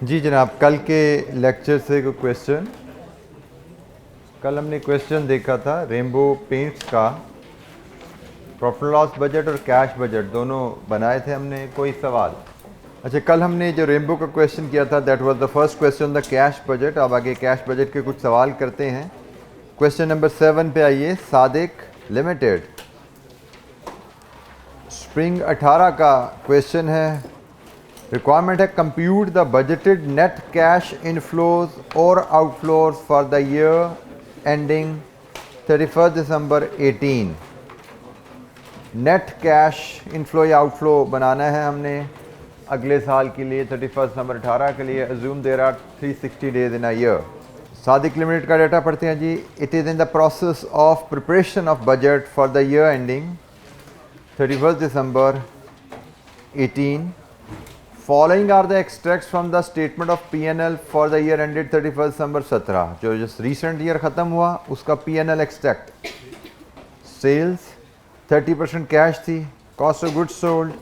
जी जनाब, कल के लेक्चर से कोई क्वेश्चन। कल हमने क्वेश्चन देखा था रेनबो पेंट्स का, प्रॉफिट लॉस बजट और कैश बजट दोनों बनाए थे हमने। कोई सवाल? अच्छा, कल हमने जो रेनबो का क्वेश्चन किया था that was the first question, the cash budget. अब आगे कैश बजट के कुछ सवाल करते हैं। क्वेश्चन नंबर 7 पे आइए। सादिक लिमिटेड, स्प्रिंग 18 का क्वेश्चन है। रिक्वायरमेंट है compute the budgeted net cash inflows और outflows for the year ending 31 December 18। Net cash inflow या आउटफ्लो बनाना है हमने अगले साल के लिए 31 दिसंबर 18 के लिए। Assume there are 360 days in a year. Sadiq limited का डाटा पढ़ते हैं जी। It is in the process of preparation of budget for the year ending 31 December 18। Following are the extracts from the statement of P&L for the year ended 31 December 17। जो जिस recent year ख़त्म हुआ उसका P&L extract। Sales 30% cash थी, cost of goods sold,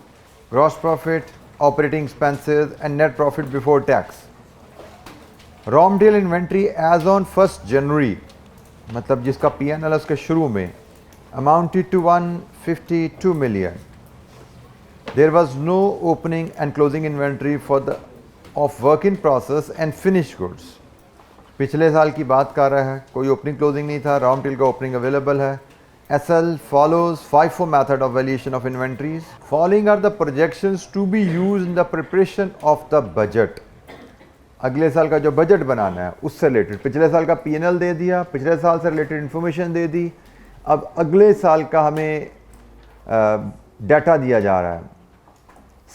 gross profit, operating expenses and net profit before tax। Raw material inventory as on 1st January, मतलब जिसका P&L उसके शुरू में, amounted to 152 million। There was no opening and closing inventory for the of work in process and finished goods। पिछले साल की बात कर रहा है, कोई ओपनिंग क्लोजिंग नहीं था। रॉ मटेरियल का ओपनिंग अवेलेबल है। SL follows FIFO method of valuation of inventories। Following are the projections to be used in the preparation of the budget। अगले साल का जो बजट बनाना है उससे रिलेटेड पिछले साल का P&L दे दिया, पिछले साल से रिलेटेड इन्फॉर्मेशन दे दी। अब अगले साल का हमें डाटा दिया जा रहा है।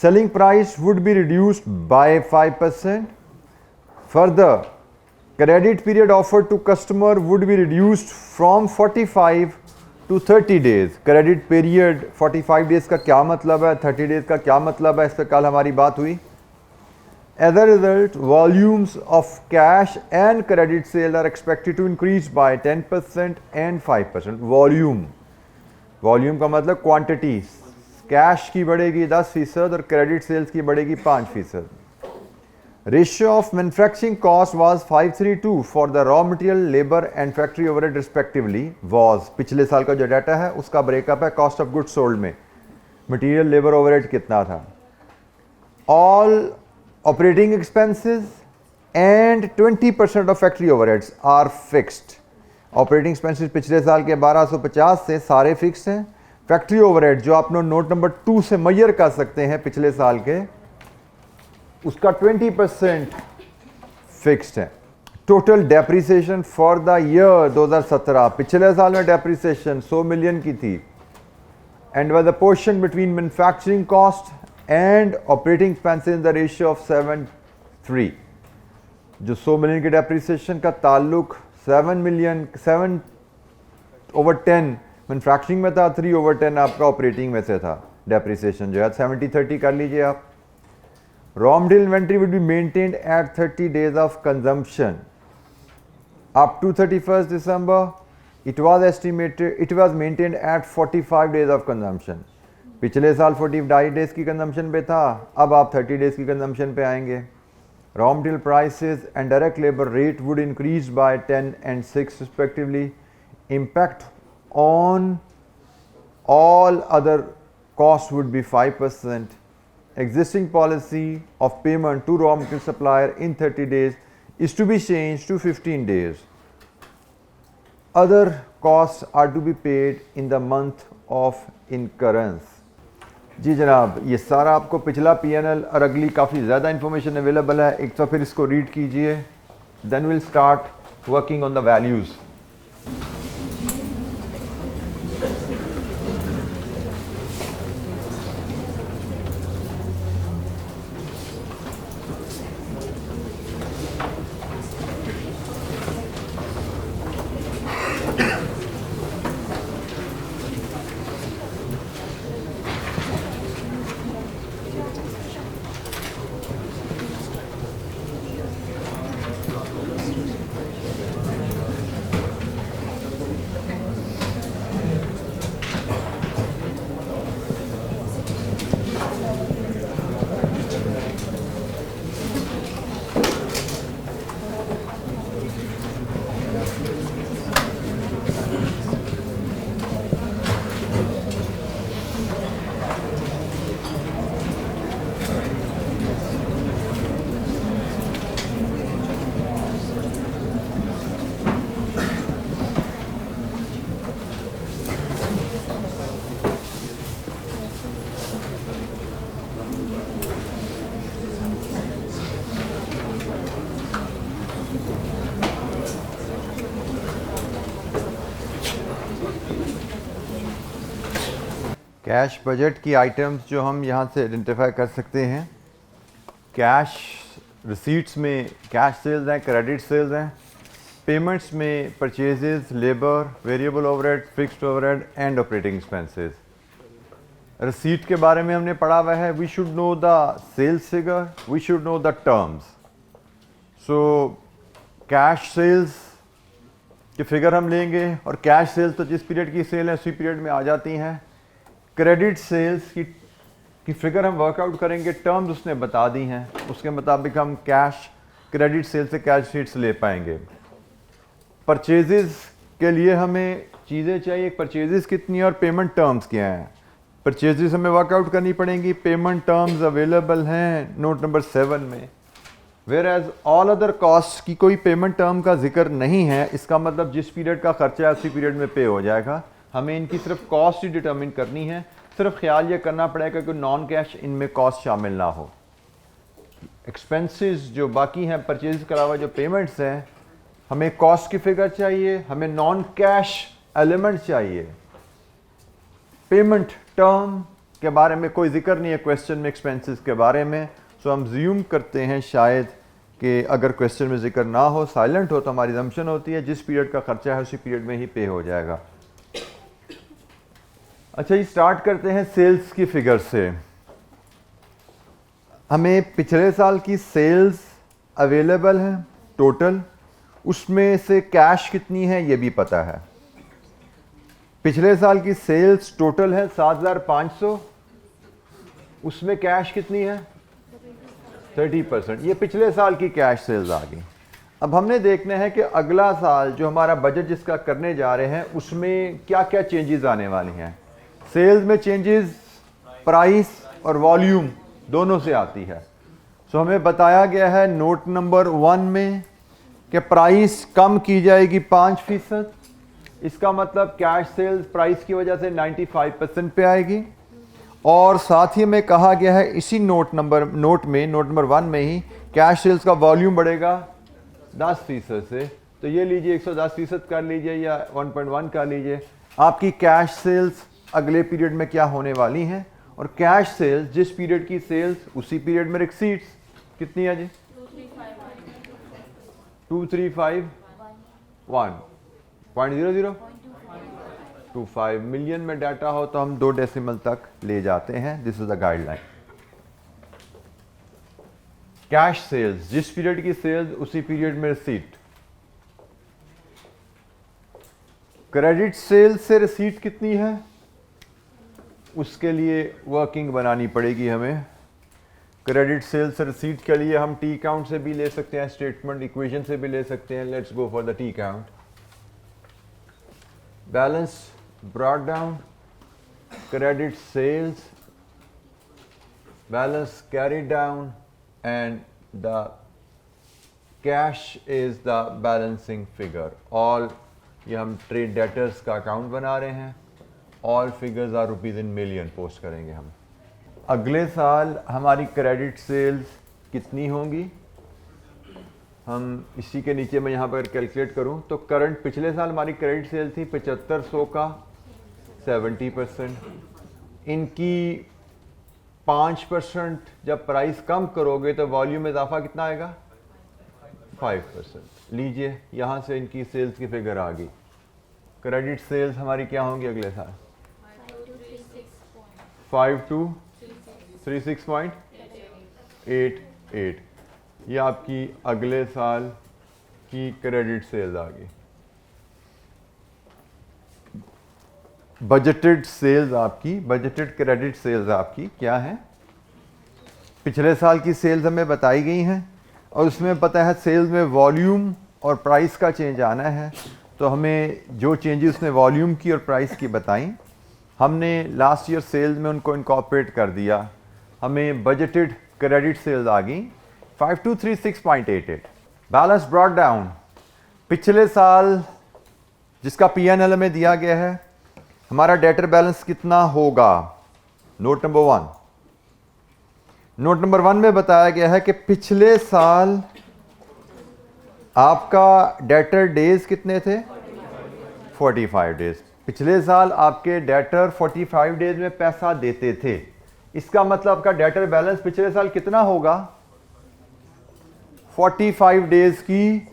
Selling price would be reduced by 5%. Further, credit period offered to customer would be reduced from 45 to 30 days। Credit period 45 days का क्या मतलब है, 30 days का क्या मतलब है, इस पर कल हमारी बात हुई। As a result, volumes of cash and credit sale are expected to increase by 10% and 5%। Volume का मतलब quantity। कैश की बढ़ेगी 10% और क्रेडिट सेल्स की बढ़ेगी 5%। Ratio of manufacturing cost was 532 for the raw material, labour and factory overhead respectively was. पिछले साल का जो डाटा है उसका ब्रेकअप है कॉस्ट ऑफ गुड्स सोल्ड में। मटेरियल लेबर ओवरहेड कितना था। All operating expenses and 20% of factory overheads are fixed. Operating expenses पिछले साल के 1250 से सारे फिक्स्ड हैं। फैक्ट्री ओवरहेड जो आप नोट नंबर 2 से मेजर कर सकते हैं पिछले साल के, उसका 20% फिक्स्ड है। Total depreciation for the year 2017, पिछले साल में डेप्रिसिएशन 100 मिलियन की थी। And the portion between manufacturing cost and operating expenses in the ratio of 7:3। जो 100 मिलियन की डेप्रिसिएशन का ताल्लुक 7/10 मैन्युफैक्चरिंग में था, 3/10 आपका ऑपरेटिंग में से था। डेप्रिसिएशन जो है 70-30 कर लीजिए आप। Raw material inventory will be maintained at 30 days of consumption up to 31 December. It was maintained at 45 days of consumption. पिछले साल 45 डेज की कंजम्पशन पे था, अब आप 30 डेज की कंजम्पशन पे आएंगे। Raw material prices and direct labour rate would increase by 10 and 6 respectively. Impact on all other costs would be 5%। Existing policy of payment to raw material supplier in 30 days is to be changed to 15 days। Other costs are to be paid in the month of incurrence। जी जनाब, ये सारा आपको पिछला P&L और अगली काफ़ी ज़्यादा information available है। एक तो फिर इसको रीड कीजिए, then will start working on the values. Cash budget की आइटम्स जो हम यहाँ से आइडेंटिफाई कर सकते हैं, कैश रिसीट्स में कैश सेल्स हैं, क्रेडिट सेल्स हैं, पेमेंट्स में purchases, labour, variable overhead, fixed overhead and operating expenses. Receipt के बारे में हमने पढ़ा हुआ है, we should know the sales figure, we should know the terms. So cash sales के फिगर हम लेंगे और कैश सेल्स तो जिस पीरियड की सेल है उसी पीरियड में आ जाती हैं। क्रेडिट सेल्स की फिगर हम वर्कआउट करेंगे, टर्म्स उसने बता दी हैं, उसके मुताबिक हम कैश क्रेडिट सेल से कैश शीट्स ले पाएंगे। परचेजेस के लिए हमें चीज़ें चाहिए, परचेजेस कितनी है और पेमेंट टर्म्स क्या हैं। परचेजेस हमें वर्कआउट करनी पड़ेंगी, पेमेंट टर्म्स अवेलेबल हैं नोट नंबर 7 में। Whereas all other cost की कोई पेमेंट टर्म का जिक्र नहीं है, इसका मतलब जिस पीरियड का खर्चा है उसी पीरियड में पे हो जाएगा। हमें इनकी सिर्फ कॉस्ट ही डिटर्मिन करनी है, सिर्फ ख्याल ये करना पड़ेगा कि नॉन कैश इनमें कॉस्ट शामिल ना हो। एक्सपेंसेस जो बाकी हैं परचेज के अलावा जो पेमेंट्स हैं, हमें कॉस्ट की फिगर चाहिए, हमें नॉन कैश एलिमेंट चाहिए। पेमेंट टर्म के बारे में कोई जिक्र नहीं है क्वेश्चन में एक्सपेंसेस के बारे में, सो हम ज्यूम करते हैं शायद कि अगर क्वेश्चन में जिक्र ना हो, साइलेंट हो, तो हमारी असम्पशन होती है जिस पीरियड का खर्चा है उसी पीरियड में ही पे हो जाएगा। अच्छा ये स्टार्ट करते हैं सेल्स की फिगर से। हमें पिछले साल की सेल्स अवेलेबल है टोटल, उसमें से कैश कितनी है ये भी पता है। पिछले साल की सेल्स टोटल है 7,500, उसमें कैश कितनी है 30%। ये पिछले साल की कैश सेल्स आ गई। अब हमने देखना है कि अगला साल जो हमारा बजट जिसका करने जा रहे हैं उसमें क्या क्या चेंजेस आने वाली हैं। सेल्स में चेंजेस प्राइस और वॉल्यूम दोनों से आती है। सो हमें बताया गया है नोट नंबर 1 में कि प्राइस कम की जाएगी 5%। इसका मतलब कैश सेल्स प्राइस की वजह से 95% पे आएगी। और साथ ही में कहा गया है इसी नोट नंबर 1 में ही कैश सेल्स का वॉल्यूम बढ़ेगा 10% से। तो ये लीजिए 110% कर लीजिए या 1.1 कर लीजिए। आपकी कैश सेल्स अगले पीरियड में क्या होने वाली हैं, और कैश सेल्स जिस पीरियड की सेल्स उसी पीरियड में रिसीट्स कितनी है जी 2351.0025 मिलियन में डाटा हो तो हम 2 डेसिमल तक ले जाते हैं। This is the guideline. Cash sales जिस पीरियड की सेल्स उसी पीरियड में रिसीट। क्रेडिट सेल्स से रिसीट कितनी है उसके लिए वर्किंग बनानी पड़ेगी हमें। क्रेडिट सेल्स रिसीट के लिए हम टी काउंट से भी ले सकते हैं, स्टेटमेंट इक्वेशन से भी ले सकते हैं। Let's go for the T count. Balance brought down, credit sales, balance carried down and the cash is the balancing figure. All ये हम ट्रेड डेटर्स का अकाउंट बना रहे हैं। All figures are rupees in million post करेंगे हम। अगले साल हमारी क्रेडिट सेल्स कितनी होंगी, हम इसी के नीचे मैं यहाँ पर कैलकुलेट करूँ तो करंट पिछले साल हमारी क्रेडिट सेल थी 7500 का 70%। इनकी 5% जब प्राइस कम करोगे तो वॉल्यूम में इजाफा कितना आएगा 5%। लीजिए यहाँ से इनकी सेल्स की फिगर आ गई। क्रेडिट सेल्स हमारी क्या होंगी अगले साल 5236.88। ये आपकी अगले साल की क्रेडिट सेल्स आ गई। बजटेड सेल्स आपकी, बजटेड क्रेडिट सेल्स आपकी क्या है, पिछले साल की सेल्स हमें बताई गई हैं और उसमें पता है सेल्स में वॉल्यूम और प्राइस का चेंज आना है। तो हमें जो चेंजेस उसने वॉल्यूम की और प्राइस की बताई, हमने लास्ट ईयर सेल्स में उनको इनकॉर्पोरेट कर दिया। हमें बजटेड क्रेडिट सेल्स आ गई 5236.88। बैलेंस ब्रॉट डाउन, पिछले साल जिसका P&L में दिया गया है हमारा डेटर बैलेंस कितना होगा। नोट नंबर 1, नोट नंबर 1 में बताया गया है कि पिछले साल आपका डेटर डेज कितने थे 45 डेज। पिछले साल आपके डेटर 45 डेज में पैसा देते थे, इसका मतलब आपका डेटर बैलेंस पिछले साल कितना होगा? 45 डेज की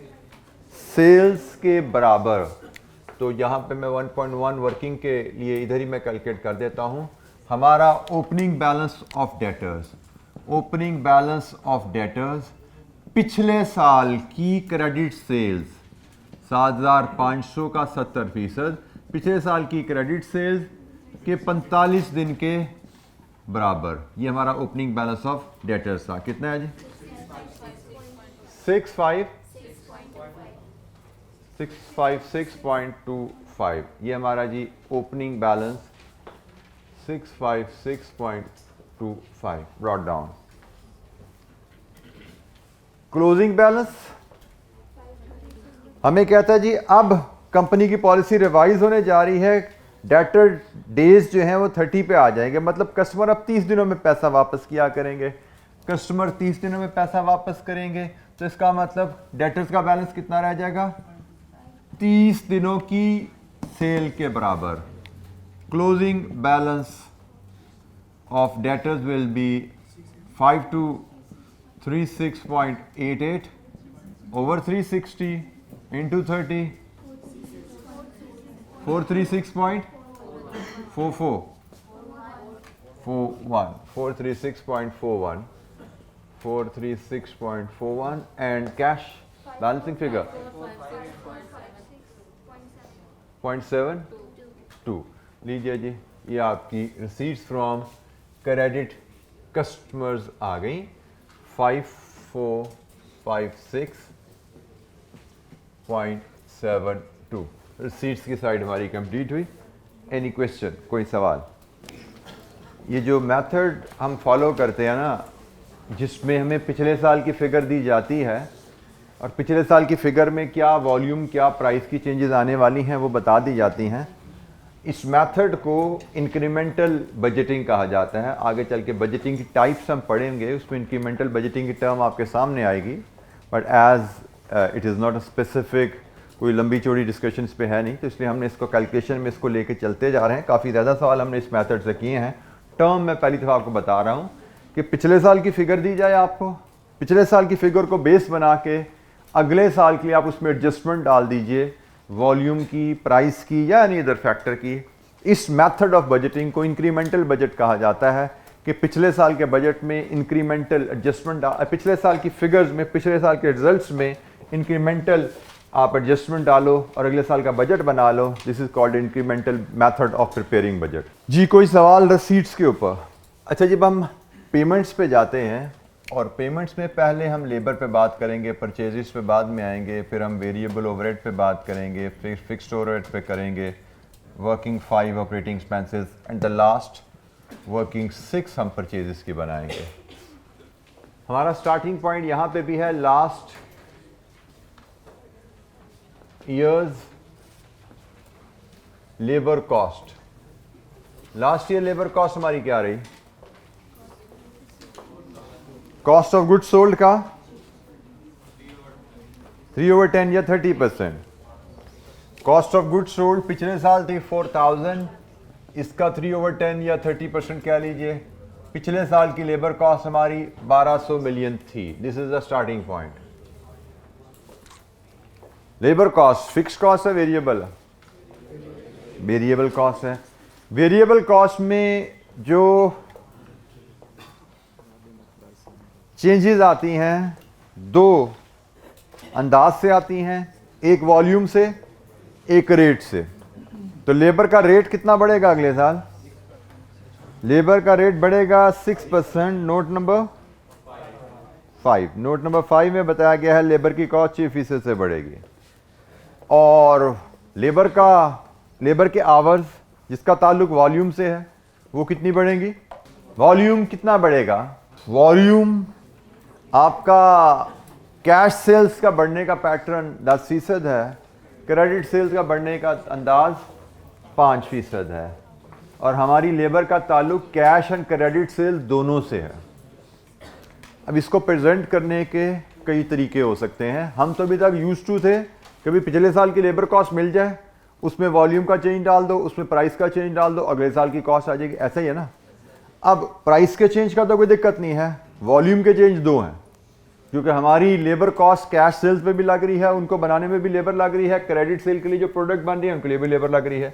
सेल्स के बराबर। तो यहां पे मैं 1.1 वर्किंग के लिए इधर ही मैं कैलकुलेट कर देता हूं। हमारा opening balance of debtors, opening balance of debtors पिछले साल की क्रेडिट सेल्स 7,500 का 70%, पिछले साल की क्रेडिट सेल्स के 45 दिन के बराबर। ये हमारा ओपनिंग बैलेंस ऑफ डेटर्स था। कितना है जी? 656.25। ये हमारा जी opening balance 656.25 brought down. Closing balance हमें कहता है जी अब कंपनी की पॉलिसी रिवाइज होने जा रही है, डेटर डेज जो हैं वो 30 पे आ जाएंगे, मतलब कस्टमर अब 30 दिनों में पैसा वापस किया करेंगे। कस्टमर 30 दिनों में पैसा वापस करेंगे तो इसका मतलब डेटर्स का बैलेंस कितना रह जाएगा? 30 दिनों की सेल के बराबर। Closing balance of debtors will be 5236.88 over 360 into 30, 436.44, 436.41, 436.41 and cash balancing figure 0.72। लीजिए जी, ये आपकी receipts from credit customers आ गई 5456.72। रिसीट्स की साइड हमारी कंप्लीट हुई। एनी क्वेश्चन, कोई सवाल? ये जो मेथड हम फॉलो करते हैं ना, जिसमें हमें पिछले साल की फिगर दी जाती है और पिछले साल की फिगर में क्या वॉल्यूम, क्या प्राइस की चेंजेस आने वाली हैं वो बता दी जाती हैं। इस मेथड को इंक्रीमेंटल बजटिंग कहा जाता है। आगे चल के बजटिंग की टाइप्स हम पढ़ेंगे, उसमें इंक्रीमेंटल बजटिंग की टर्म आपके सामने आएगी, but as it is not a specific, कोई लंबी चौड़ी डिस्कशन इस पे है नहीं, तो इसलिए हमने इसको कैलकुलेशन में इसको लेके चलते जा रहे हैं। काफ़ी ज़्यादा सवाल हमने इस मेथड से किए हैं। टर्म मैं पहली दफ़ा आपको बता रहा हूँ कि पिछले साल की फिगर दी जाए आपको, पिछले साल की फिगर को बेस बना के अगले साल के लिए आप उसमें एडजस्टमेंट डाल दीजिए, वॉल्यूम की, प्राइस की या एनी अदर फैक्टर की। इस मेथड ऑफ बजटिंग को इंक्रीमेंटल बजट कहा जाता है कि पिछले साल के बजट में इंक्रीमेंटल एडजस्टमेंट, पिछले साल की फिगर्स में, पिछले साल के रिजल्ट्स में इंक्रीमेंटल आप एडजस्टमेंट डालो और अगले साल का बजट बना लो। This is called incremental method of preparing budget. जी कोई सवाल रसीट्स के ऊपर? अच्छा, जब हम पेमेंट्स पे जाते हैं और पेमेंट्स में पहले हम लेबर पे बात करेंगे, परचेजेस पे बाद में आएंगे, फिर हम वेरिएबल ओवरहेड पे बात करेंगे, फिर फिक्स्ड ओवरहेड पे करेंगे, working 5 operating expenses and the last working 6 हम परचेजेस की बनाएंगे। हमारा स्टार्टिंग पॉइंट यहाँ पे भी है last years labour cost. Last year labour cost हमारी क्या रही? कॉस्ट ऑफ गुड्स सोल्ड का 3/10 या 30%। कॉस्ट ऑफ गुड्स सोल्ड पिछले साल थी 4,000, इसका 3/10 या 30% क्या लीजिए। पिछले साल की लेबर कॉस्ट हमारी 1200 मिलियन थी। This is the starting point. Labour cost fix cost है, वेरिएबल? वेरिएबल कॉस्ट है। वेरिएबल कॉस्ट में जो चेंजेस आती हैं दो अंदाज से आती हैं, एक वॉल्यूम से, एक रेट से। तो लेबर का रेट कितना बढ़ेगा अगले साल? लेबर का रेट बढ़ेगा 6%। नोट नंबर 5, नोट नंबर 5 में बताया गया है लेबर की कॉस्ट 6% से बढ़ेगी। और लेबर के आवर्स जिसका ताल्लुक वॉल्यूम से है वो कितनी बढ़ेंगी? वॉल्यूम कितना बढ़ेगा? वॉल्यूम आपका कैश सेल्स का बढ़ने का पैटर्न 10% है, क्रेडिट सेल्स का बढ़ने का अंदाज 5% है, और हमारी लेबर का ताल्लुक कैश एंड क्रेडिट सेल्स दोनों से है। अब इसको प्रेजेंट करने के कई तरीके हो सकते हैं। हम तो अभी तक यूज्ड टू थे कभी पिछले साल की लेबर कॉस्ट मिल जाए उसमें वॉल्यूम का चेंज डाल दो, उसमें प्राइस का चेंज डाल दो, अगले साल की कॉस्ट आ जाएगी। ऐसा ही है ना। अब प्राइस के चेंज का तो कोई दिक्कत नहीं है, वॉल्यूम के चेंज दो हैं, क्योंकि हमारी लेबर कॉस्ट कैश सेल्स पे भी लग रही है, उनको बनाने में भी लेबर लग रही है, क्रेडिट सेल के लिए जो प्रोडक्ट बन रही है उनके लिए भी लेबर लग रही है।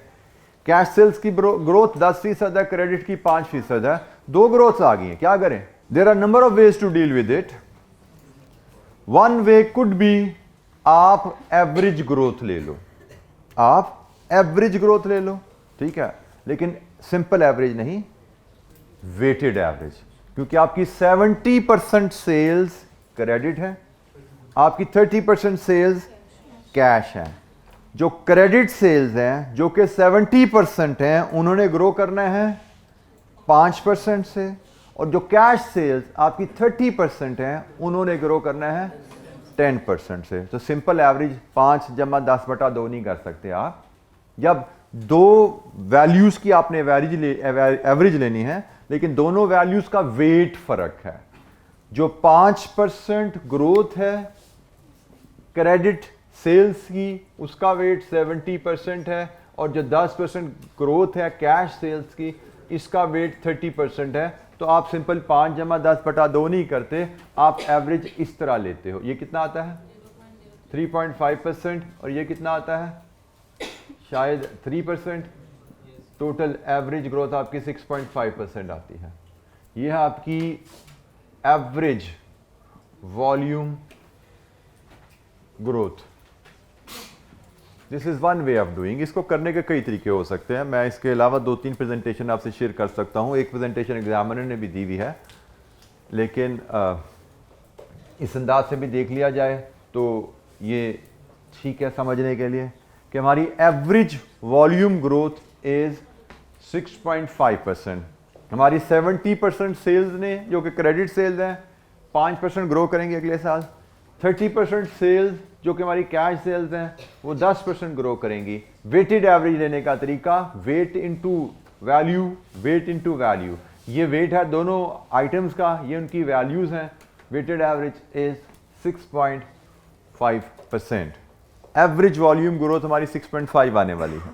कैश सेल्स की ग्रोथ 10% है, क्रेडिट की 5% है, दो ग्रोथ आ गई है, क्या करें? There are number of ways to deal with it. One way could be, आप एवरेज ग्रोथ ले लो, आप एवरेज ग्रोथ ले लो, ठीक है, लेकिन सिंपल एवरेज नहीं, वेटेड एवरेज, क्योंकि आपकी 70% सेल्स क्रेडिट है, आपकी 30% सेल्स कैश है। जो क्रेडिट सेल्स हैं जो कि 70% हैं, उन्होंने ग्रो करना है 5% से, और जो कैश सेल्स आपकी 30% हैं, उन्होंने ग्रो करना है 10% से। तो सिंपल एवरेज 5 + 10/2 नहीं कर सकते आप। जब दो वैल्यूज की आपने एवरेज लेनी है, लेकिन दोनों वैल्यूज का वेट फर्क है। जो 5% ग्रोथ है क्रेडिट सेल्स की, उसका वेट 70% है, और जो 10% ग्रोथ है कैश सेल्स की, इसका वेट 30% है। तो आप सिंपल 5 + 10/2 नहीं करते, आप एवरेज इस तरह लेते हो। ये कितना आता है? 3.5%, और ये कितना आता है? शायद 3%। टोटल एवरेज ग्रोथ आपकी 6.5% आती है। ये है आपकी average volume growth. This is one way of doing. इसको करने के कई तरीके हो सकते हैं। मैं इसके अलावा 2-3 प्रेजेंटेशन आपसे शेयर कर सकता हूँ। एक प्रेजेंटेशन एग्जामिनर ने भी दी हुई है, लेकिन इस अंदाज से भी देख लिया जाए तो ये ठीक है समझने के लिए कि हमारी एवरेज वॉल्यूम ग्रोथ इज 6.5%। हमारी 70% सेल्स ने, जो कि क्रेडिट सेल्स हैं, 5% ग्रो करेंगे अगले साल। 30% सेल्स जो कि हमारी कैश सेल्स हैं, वो 10% ग्रो करेंगी। वेटेड एवरेज लेने का तरीका, weight into value, weight into value. ये वेट है दोनों आइटम्स का, ये उनकी वैल्यूज हैं। Weighted average is 6.5%। Average volume growth हमारी 6.5 आने वाली है।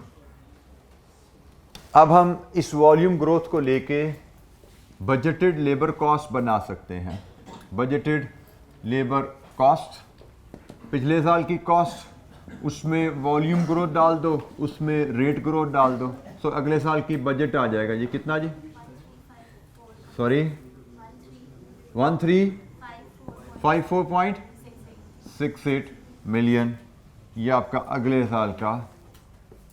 अब हम इस वॉल्यूम ग्रोथ को लेके बजटेड लेबर कॉस्ट बना सकते हैं। बजटेड लेबर कॉस्ट, पिछले साल की कॉस्ट, उसमें वॉल्यूम ग्रोथ डाल दो, उसमें रेट ग्रोथ डाल दो, तो अगले साल की बजट आ जाएगा जी। कितना जी? Sorry, 1354.68 million. ये आपका अगले साल का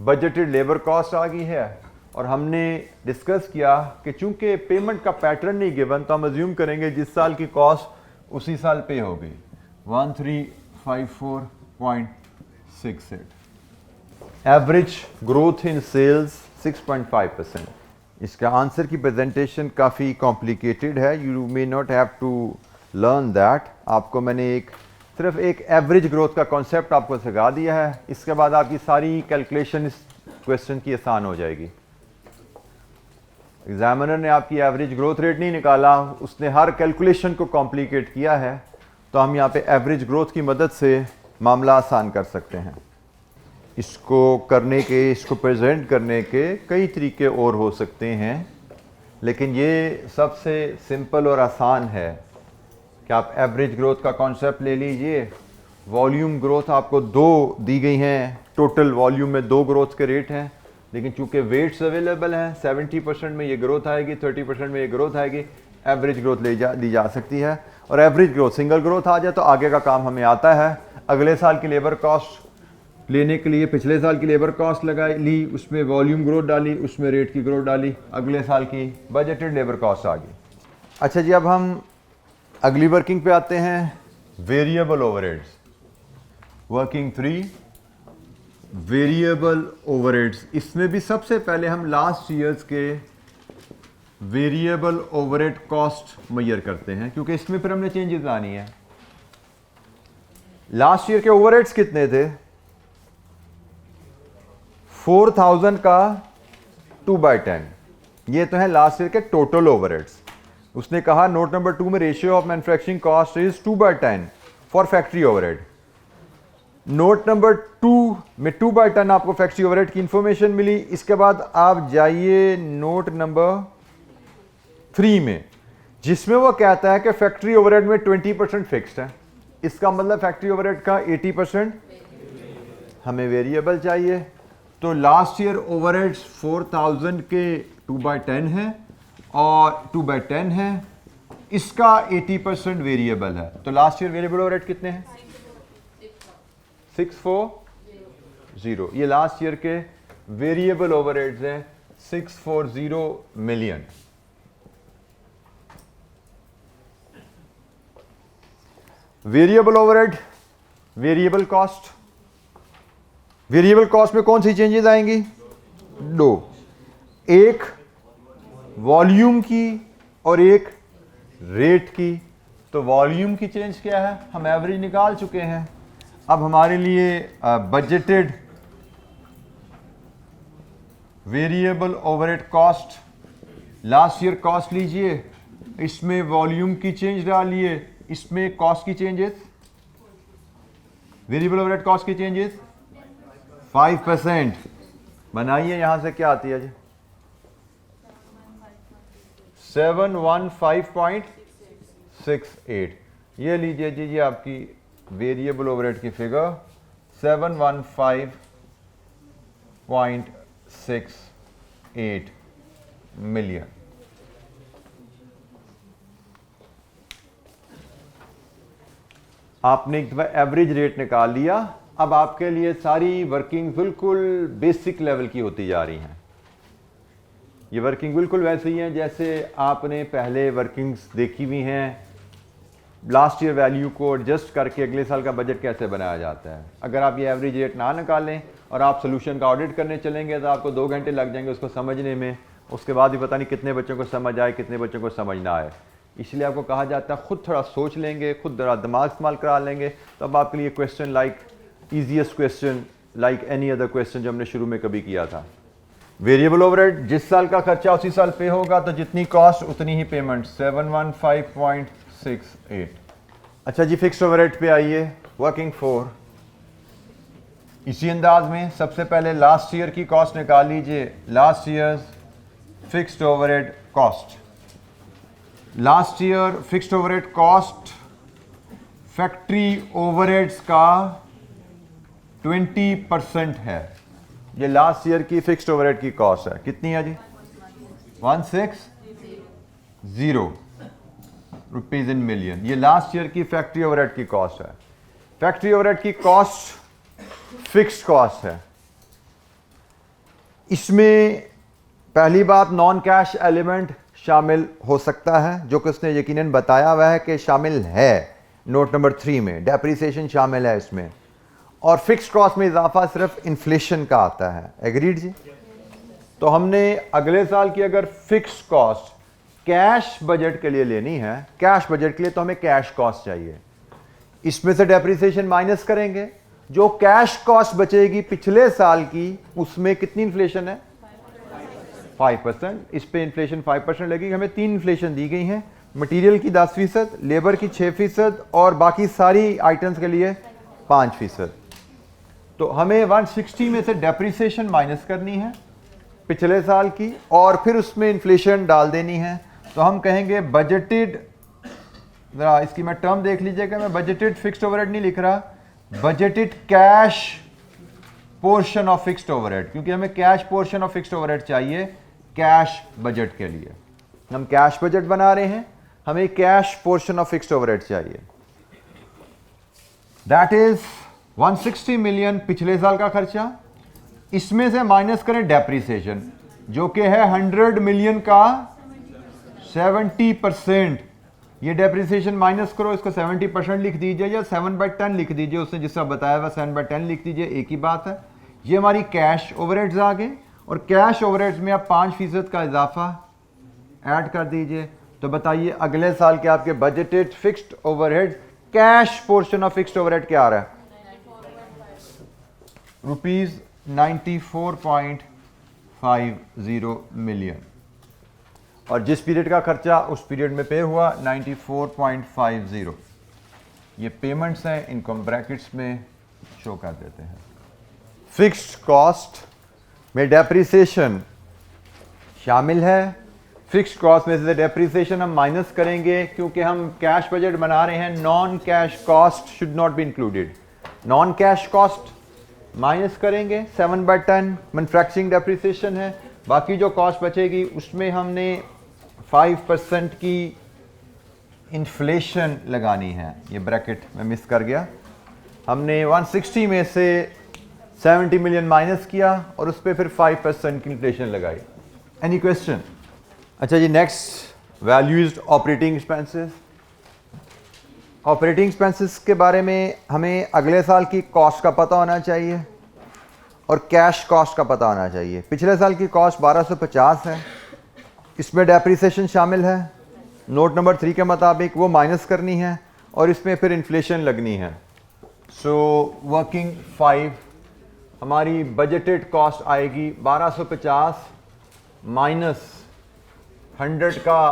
बजटेड लेबर कॉस्ट आ गई है। और हमने डिस्कस किया कि चूंकि पेमेंट का पैटर्न नहीं गिवन, तो हम अज्यूम करेंगे जिस साल की कॉस्ट उसी साल पे होगी। 1354.68। Average growth in sales 6.5%। इसका आंसर की प्रेजेंटेशन काफ़ी कॉम्प्लिकेटेड है, you may not have to learn that. आपको मैंने सिर्फ एक एवरेज ग्रोथ का कॉन्सेप्ट आपको सिखा दिया है। इसके बाद आपकी सारी कैलकुलेशन इस क्वेश्चन की आसान हो जाएगी। एग्जामिनर ने आपकी एवरेज ग्रोथ रेट नहीं निकाला, उसने हर कैलकुलेशन को कॉम्प्लिकेट किया है। तो हम यहाँ पे एवरेज ग्रोथ की मदद से मामला आसान कर सकते हैं। इसको करने के, इसको प्रेजेंट करने के कई तरीके और हो सकते हैं, लेकिन ये सबसे सिंपल और आसान है कि आप एवरेज ग्रोथ का कॉन्सेप्ट ले लीजिए। वॉल्यूम ग्रोथ आपको 2 दी गई हैं, टोटल वॉल्यूम में 2 ग्रोथ के रेट हैं, लेकिन चूंकि वेट्स अवेलेबल हैं, 70% में ये ग्रोथ आएगी, 30% में ये ग्रोथ आएगी, एवरेज ग्रोथ ली जा सकती है। और एवरेज ग्रोथ, सिंगल ग्रोथ आ जाए तो आगे का काम हमें आता है। अगले साल की लेबर कॉस्ट लेने के लिए पिछले साल की लेबर कॉस्ट लगाई ली, उसमें वॉल्यूम ग्रोथ डाली, उसमें रेट की ग्रोथ डाली, अगले साल की बजटेड लेबर कॉस्ट आ गई। अच्छा जी, अब हम अगली वर्किंग पे आते हैं, variable overheads. Working 3, variable overheads. इसमें भी सबसे पहले हम लास्ट ईयर्स के वेरिएबल ओवरहेड कॉस्ट मेजर करते हैं, क्योंकि इसमें फिर हमने चेंजेस लानी है। लास्ट ईयर के ओवरहेड्स कितने थे? 4000 का 2/10। ये तो है लास्ट ईयर के टोटल ओवरहेड्स। उसने कहा नोट नंबर 2 में ratio of manufacturing cost is 2/10 for factory overhead. Note number 2 में 2/10 आपको फैक्ट्री ओवरहेड की इंफॉर्मेशन मिली। इसके बाद आप जाइए नोट नंबर 3 में, जिसमें वो कहता है कि फैक्ट्री ओवरहेड में 20% फिक्स्ड है। इसका मतलब फैक्ट्री ओवरहेड का 80% हमें वेरिएबल चाहिए। तो लास्ट ईयर ओवरहेड्स 4000 के 2/10 है और 2/10 है, इसका 80% वेरिएबल है। तो लास्ट ईयर वेरिएबल ओवरहेड कितने हैं? 640। ये लास्ट ईयर के वेरिएबल ओवरहेड्स हैं 640 million. Variable overhead, variable cost. Variable cost में कौन सी चेंजेस आएंगी? दो, एक वॉल्यूम की और एक रेट की। तो वॉल्यूम की चेंज क्या है? हम एवरेज निकाल चुके हैं। अब हमारे लिए budgeted variable overhead cost, last year cost लीजिए, इसमें वॉल्यूम की चेंज डालिए, इसमें कॉस्ट की चेंजेस, वेरिएबल ओवरहेड कॉस्ट की चेंजेस 5%। बनाइए, यहां से क्या आती है जी? 715.68। ये लीजिए जी, ये आपकी वेरिएबल ओवरहेड की फिगर 715.68 मिलियन। आपने एक दफा एवरेज रेट निकाल लिया। अब आपके लिए सारी वर्किंग बिल्कुल बेसिक लेवल की होती जा रही हैं। ये वर्किंग बिल्कुल वैसे ही हैं जैसे आपने पहले वर्किंग्स देखी हुई हैं। लास्ट ईयर वैल्यू को एडजस्ट करके अगले साल का बजट कैसे बनाया जाता है। अगर आप ये एवरेज रेट ना निकालें और आप सोल्यूशन का ऑडिट करने चलेंगे तो आपको 2 घंटे लग जाएंगे उसको समझने में। उसके बाद भी पता नहीं कितने बच्चों को समझ आए, कितने बच्चों को समझ ना आए। इसलिए आपको कहा जाता है खुद थोड़ा सोच लेंगे, खुद थोड़ा दिमाग इस्तेमाल करा लेंगे, तो अब आपके लिए question like easiest question like any other question जो हमने शुरू में कभी किया था। वेरिएबल ओवरहेड, जिस साल का खर्चा उसी साल पे होगा, तो जितनी कॉस्ट उतनी ही पेमेंट, 715.68। अच्छा जी, फिक्स्ड ओवरहेड पे आइए, वर्किंग फॉर। इसी अंदाज में सबसे पहले लास्ट ईयर की कॉस्ट निकाल लीजिए, last year fixed overhead cost. Last year fixed overhead cost factory overheads का 20% है। ये लास्ट ईयर की फिक्स्ड ओवरहेड की कॉस्ट है। कितनी है जी? 160 रुपीज इन मिलियन। ये लास्ट ईयर की फैक्ट्री ओवरहेड की कॉस्ट है। फैक्ट्री ओवरहेड की कॉस्ट फिक्स्ड कॉस्ट है। इसमें पहली बात, नॉन कैश एलिमेंट शामिल हो सकता है, जो कि उसने यकीनन बताया हुआ है कि शामिल है। नोट नंबर 3 में डेप्रिसिएशन शामिल है इसमें। और फिक्स्ड कॉस्ट में इजाफा सिर्फ इन्फ्लेशन का आता है। एग्रीड जी? तो हमने अगले साल की अगर फिक्स्ड कॉस्ट कैश बजट के लिए लेनी है, कैश बजट के लिए तो हमें कैश कॉस्ट चाहिए। इसमें से डेप्रिसिएशन माइनस करेंगे, जो कैश कॉस्ट बचेगी पिछले साल की, उसमें कितनी इन्फ्लेशन है? 5%। इस पे इन्फ्लेशन 5% लगेगी। हमें 3 इन्फ्लेशन दी गई हैं, मटेरियल की 10%, लेबर की 6% और बाकी सारी आइटम्स के लिए 5%। तो हमें 160 में से डेप्रिसिएशन माइनस करनी है पिछले साल की, और फिर उसमें इन्फ्लेशन डाल देनी है। तो हम कहेंगे बजटेड, जरा इसकी मैं टर्म देख लीजिएगा, मैं बजटेड फिक्स्ड ओवरहेड नहीं लिख रहा, budgeted cash portion of fixed overhead, क्योंकि हमें cash portion of fixed overhead चाहिए कैश बजट के लिए। हम कैश बजट बना रहे हैं, हमें cash portion of fixed overhead चाहिए। दैट इज 160 मिलियन पिछले साल का खर्चा। इसमें से माइनस करें डेप्रिसिएशन, जो कि है 100 मिलियन का 70%। ये डेप्रिसिएशन माइनस करो, इसको 70% लिख दीजिए या 7/10 लिख दीजिए, उसने जिसका बताया हुआ 7/10 लिख दीजिए, एक ही बात है। ये हमारी कैश ओवरहेड्स आ गए, और कैश ओवरहेड्स में आप 5% का इजाफा ऐड कर दीजिए। तो बताइए अगले साल के आपके budgeted fixed overhead cash portion of fixed overhead क्या आ रहा है? Rupees 94.50 million. और जिस पीरियड का खर्चा उस पीरियड में पे हुआ 94.50। ये पेमेंट्स हैं, इनकम ब्रैकेट्स में शो कर देते हैं। फिक्स्ड कॉस्ट में डेप्रिसिएशन शामिल है। फिक्स्ड कॉस्ट में से डेप्रिसिएशन हम माइनस करेंगे क्योंकि हम कैश बजट बना रहे हैं। Non cash cost should not be included. Non cash cost minus करेंगे 7/10 मैन्युफैक्चरिंग डेप्रिसिएशन है। बाकी जो कॉस्ट बचेगी उसमें हमने 5% की इन्फ्लेशन लगानी है। ये ब्रैकेट में मिस कर गया। हमने 160 में से 70 मिलियन माइनस किया और उस पर फिर 5% की इन्फ्लेशन लगाई। Any question? अच्छा जी, next values operating expenses. Operating expenses के बारे में हमें अगले साल की कॉस्ट का पता होना चाहिए और कैश कॉस्ट का पता होना चाहिए। पिछले साल की कॉस्ट 1250 है, इसमें डेप्रिसिएशन शामिल है। नोट नंबर 3 के मुताबिक वो माइनस करनी है और इसमें फिर इन्फ्लेशन लगनी है। सो वर्किंग 5 हमारी बजटेड कॉस्ट आएगी 1250 माइनस 100 का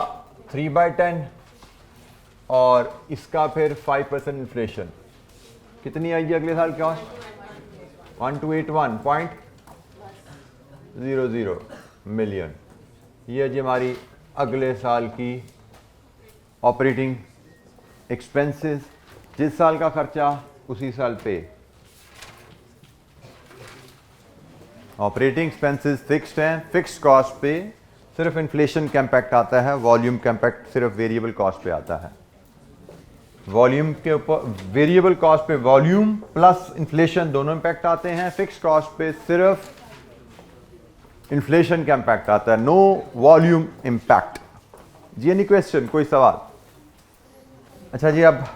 3/10 और इसका फिर 5% इन्फ्लेशन। कितनी आएगी अगले साल कॉस्ट? 1281.00 मिलियन। ये जी हमारी अगले साल की ऑपरेटिंग एक्सपेंसेस। जिस साल का खर्चा उसी साल पे। ऑपरेटिंग एक्सपेंसेस फिक्स्ड हैं। फिक्स्ड कॉस्ट पे सिर्फ इन्फ्लेशन का इम्पैक्ट आता है, वॉल्यूम का इम्पैक्ट सिर्फ वेरिएबल कॉस्ट पे आता है। वॉल्यूम के ऊपर वेरिएबल कॉस्ट पे वॉल्यूम प्लस इन्फ्लेशन दोनों इम्पैक्ट आते हैं। फिक्स्ड कॉस्ट पे सिर्फ इन्फ्लेशन का इम्पैक्ट आता है, नो वॉल्यूम इम्पैक्ट। जी एनी क्वेश्चन, कोई सवाल? अच्छा जी, अब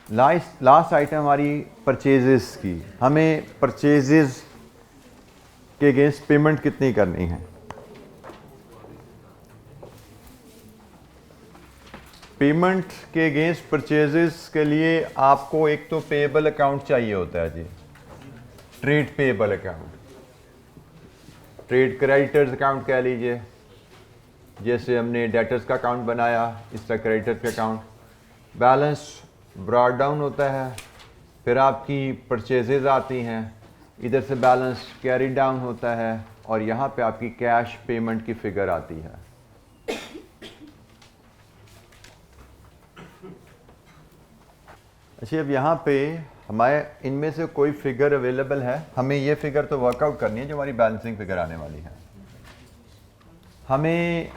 लास्ट आइटम हमारी परचेजेस की। हमें परचेजेस के अगेंस्ट पेमेंट कितनी करनी है? पेमेंट के अगेंस्ट परचेजेस के लिए आपको एक तो पेएबल अकाउंट चाहिए होता है जी, trade payable account, trade creditors account कह लीजिए। जैसे हमने डेटर्स का अकाउंट बनाया, इसका क्रेडिटर्स का अकाउंट। बैलेंस ब्रॉट डाउन होता है, फिर आपकी परचेजेज आती हैं, इधर से बैलेंस कैरी डाउन होता है और यहाँ पे आपकी कैश पेमेंट की फिगर आती है। अच्छा, अब यहाँ पे हमारे इनमें से कोई फिगर अवेलेबल है? हमें ये फिगर तो वर्कआउट करनी है जो हमारी बैलेंसिंग फिगर आने वाली है। हमें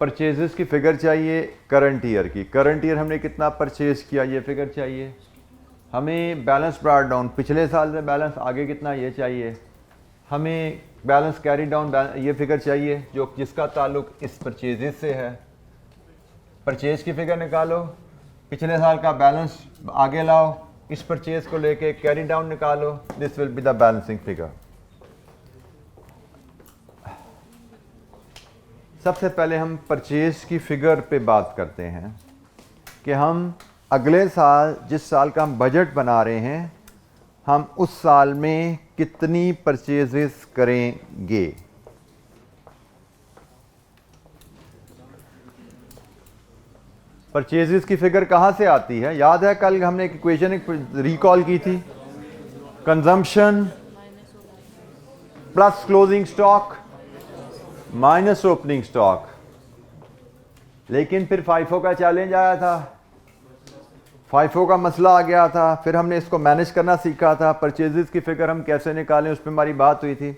परचेजेस की फिगर चाहिए करंट ईयर की। करंट ईयर हमने कितना परचेज किया ये फिगर चाहिए। हमें बैलेंस ब्रॉट डाउन पिछले साल में बैलेंस आगे कितना ये चाहिए। हमें बैलेंस कैरी डाउन ये फिगर चाहिए जो जिसका ताल्लुक इस परचेजेस से है। परचेज की फिगर निकालो, पिछले साल का बैलेंस आगे लाओ, इस परचेज को लेके कैरी डाउन निकालो, this will be the balancing figure. सबसे पहले हम परचेज की फिगर पे बात करते हैं कि हम अगले साल जिस साल का हम बजट बना रहे हैं, हम उस साल में कितनी परचेजेस करेंगे। परचेजेस की फिगर कहाँ से आती है? याद है कल हमने एक इक्वेशन रिकॉल की थी, consumption plus closing stock minus opening stock. लेकिन फिर फाइफो का चैलेंज आया था, फाइफो का मसला आ गया था, फिर हमने इसको मैनेज करना सीखा था। परचेजेस की फिगर हम कैसे निकालें उस पर हमारी बात हुई थी।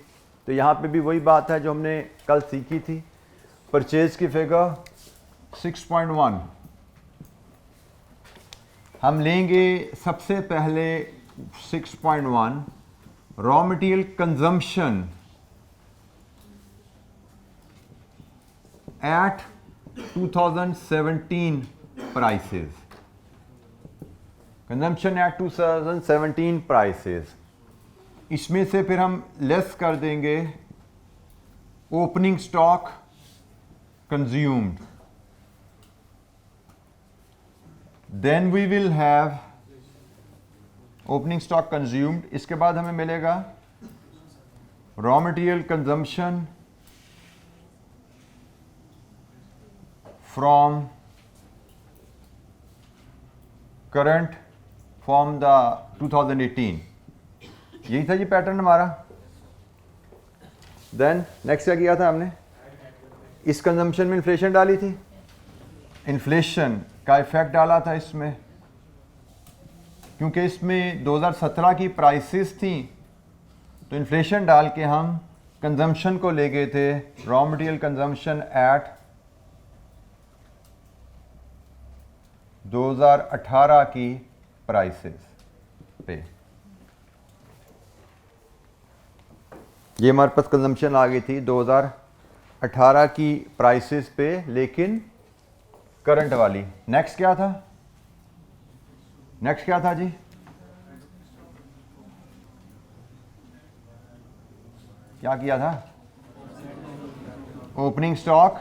तो यहाँ पे भी वही बात है जो हमने कल सीखी थी। परचेज की फिगर 6.1 हम लेंगे। सबसे पहले 6.1 raw material consumption at 2017 prices, consumption at 2017 prices. इसमें से फिर हम लेस कर देंगे opening stock consumed, then we will have opening stock consumed. इसके बाद हमें मिलेगा raw material consumption from current from the 2018। यही था जी पैटर्न हमारा। देन नेक्स्ट क्या किया था हमने, इस कंजम्पशन में इन्फ्लेशन डाली थी, इन्फ्लेशन का इफेक्ट डाला था इसमें, क्योंकि इसमें 2017 की प्राइसेस थी तो इन्फ्लेशन डाल के हम कंजम्पशन को ले गए थे रॉ मटेरियल कंजम्पशन एट 2018 की प्राइसेस पे। ये हमारे पास कंजम्पशन आ गई थी 2018 की प्राइसेस पे, लेकिन करंट वाली। नेक्स्ट क्या था, नेक्स्ट क्या था जी, क्या किया था, ओपनिंग स्टॉक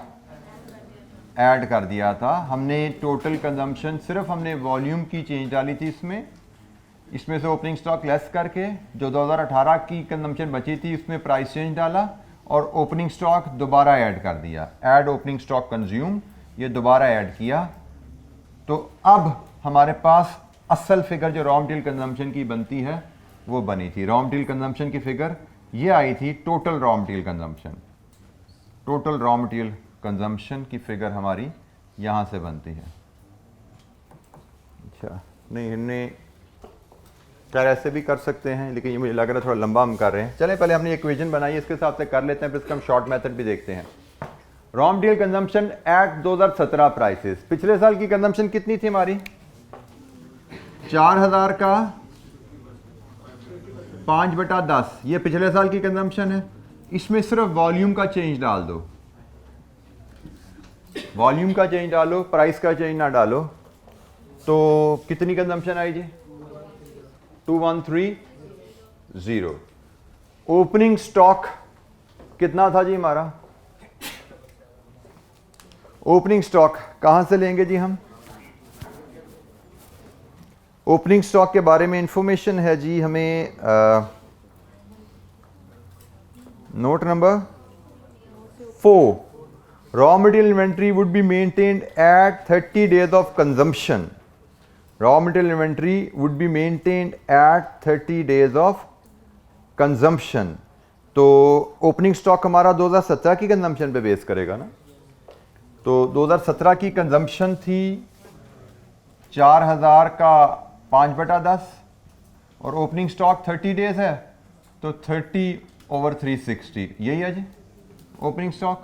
ऐड कर दिया था हमने। टोटल कंजम्पशन सिर्फ हमने वॉल्यूम की चेंज डाली थी इसमें से ओपनिंग स्टॉक लेस करके जो 2018 की कंजम्पशन बची थी उसमें प्राइस चेंज डाला और ओपनिंग स्टॉक दोबारा ऐड कर दिया। ऐड ओपनिंग स्टॉक कंज्यूम, ये दोबारा ऐड किया। तो अब हमारे पास असल फिगर जो रॉ मटेरियल कंजम्पशन की बनती है वो बनी थी। रॉ मटेरियल कंजम्पशन की फिगर ये आई थी, total raw material consumption. Total raw material consumption की फिगर हमारी यहाँ से बनती है। अच्छा, नहीं हमने खैर ऐसे भी कर सकते हैं, लेकिन ये मुझे लग रहा है थोड़ा लंबा हम कर रहे हैं। चलें पहले हमने इक्वेशन बनाई, इसके हिसाब से कर लेते हैं, फिर इसका हम शॉर्ट मेथड भी देखते हैं। Raw material consumption at 2017 prices. पिछले साल की कंजम्पशन कितनी थी हमारी, 4000 का 5/10, ये पिछले साल की कंजम्पशन है। इसमें सिर्फ वॉल्यूम का चेंज डाल दो, वॉल्यूम का चेंज डालो, प्राइस का चेंज ना डालो। तो कितनी कंजम्पशन आई जी, 2130। ओपनिंग स्टॉक कितना था जी हमारा, ओपनिंग स्टॉक कहां से लेंगे जी हम, ओपनिंग स्टॉक के बारे में इंफॉर्मेशन है जी हमें note number 4। Raw material inventory would be maintained at 30 days of consumption. Raw material inventory would be maintained at 30 days of consumption. तो ओपनिंग स्टॉक हमारा 2017 की कंजम्पशन पे बेस करेगा ना। तो 2017 की कंजम्पशन थी 4000 का 5/10 और ओपनिंग स्टॉक 30 days है, तो 30/360 यही है जी ओपनिंग स्टॉक।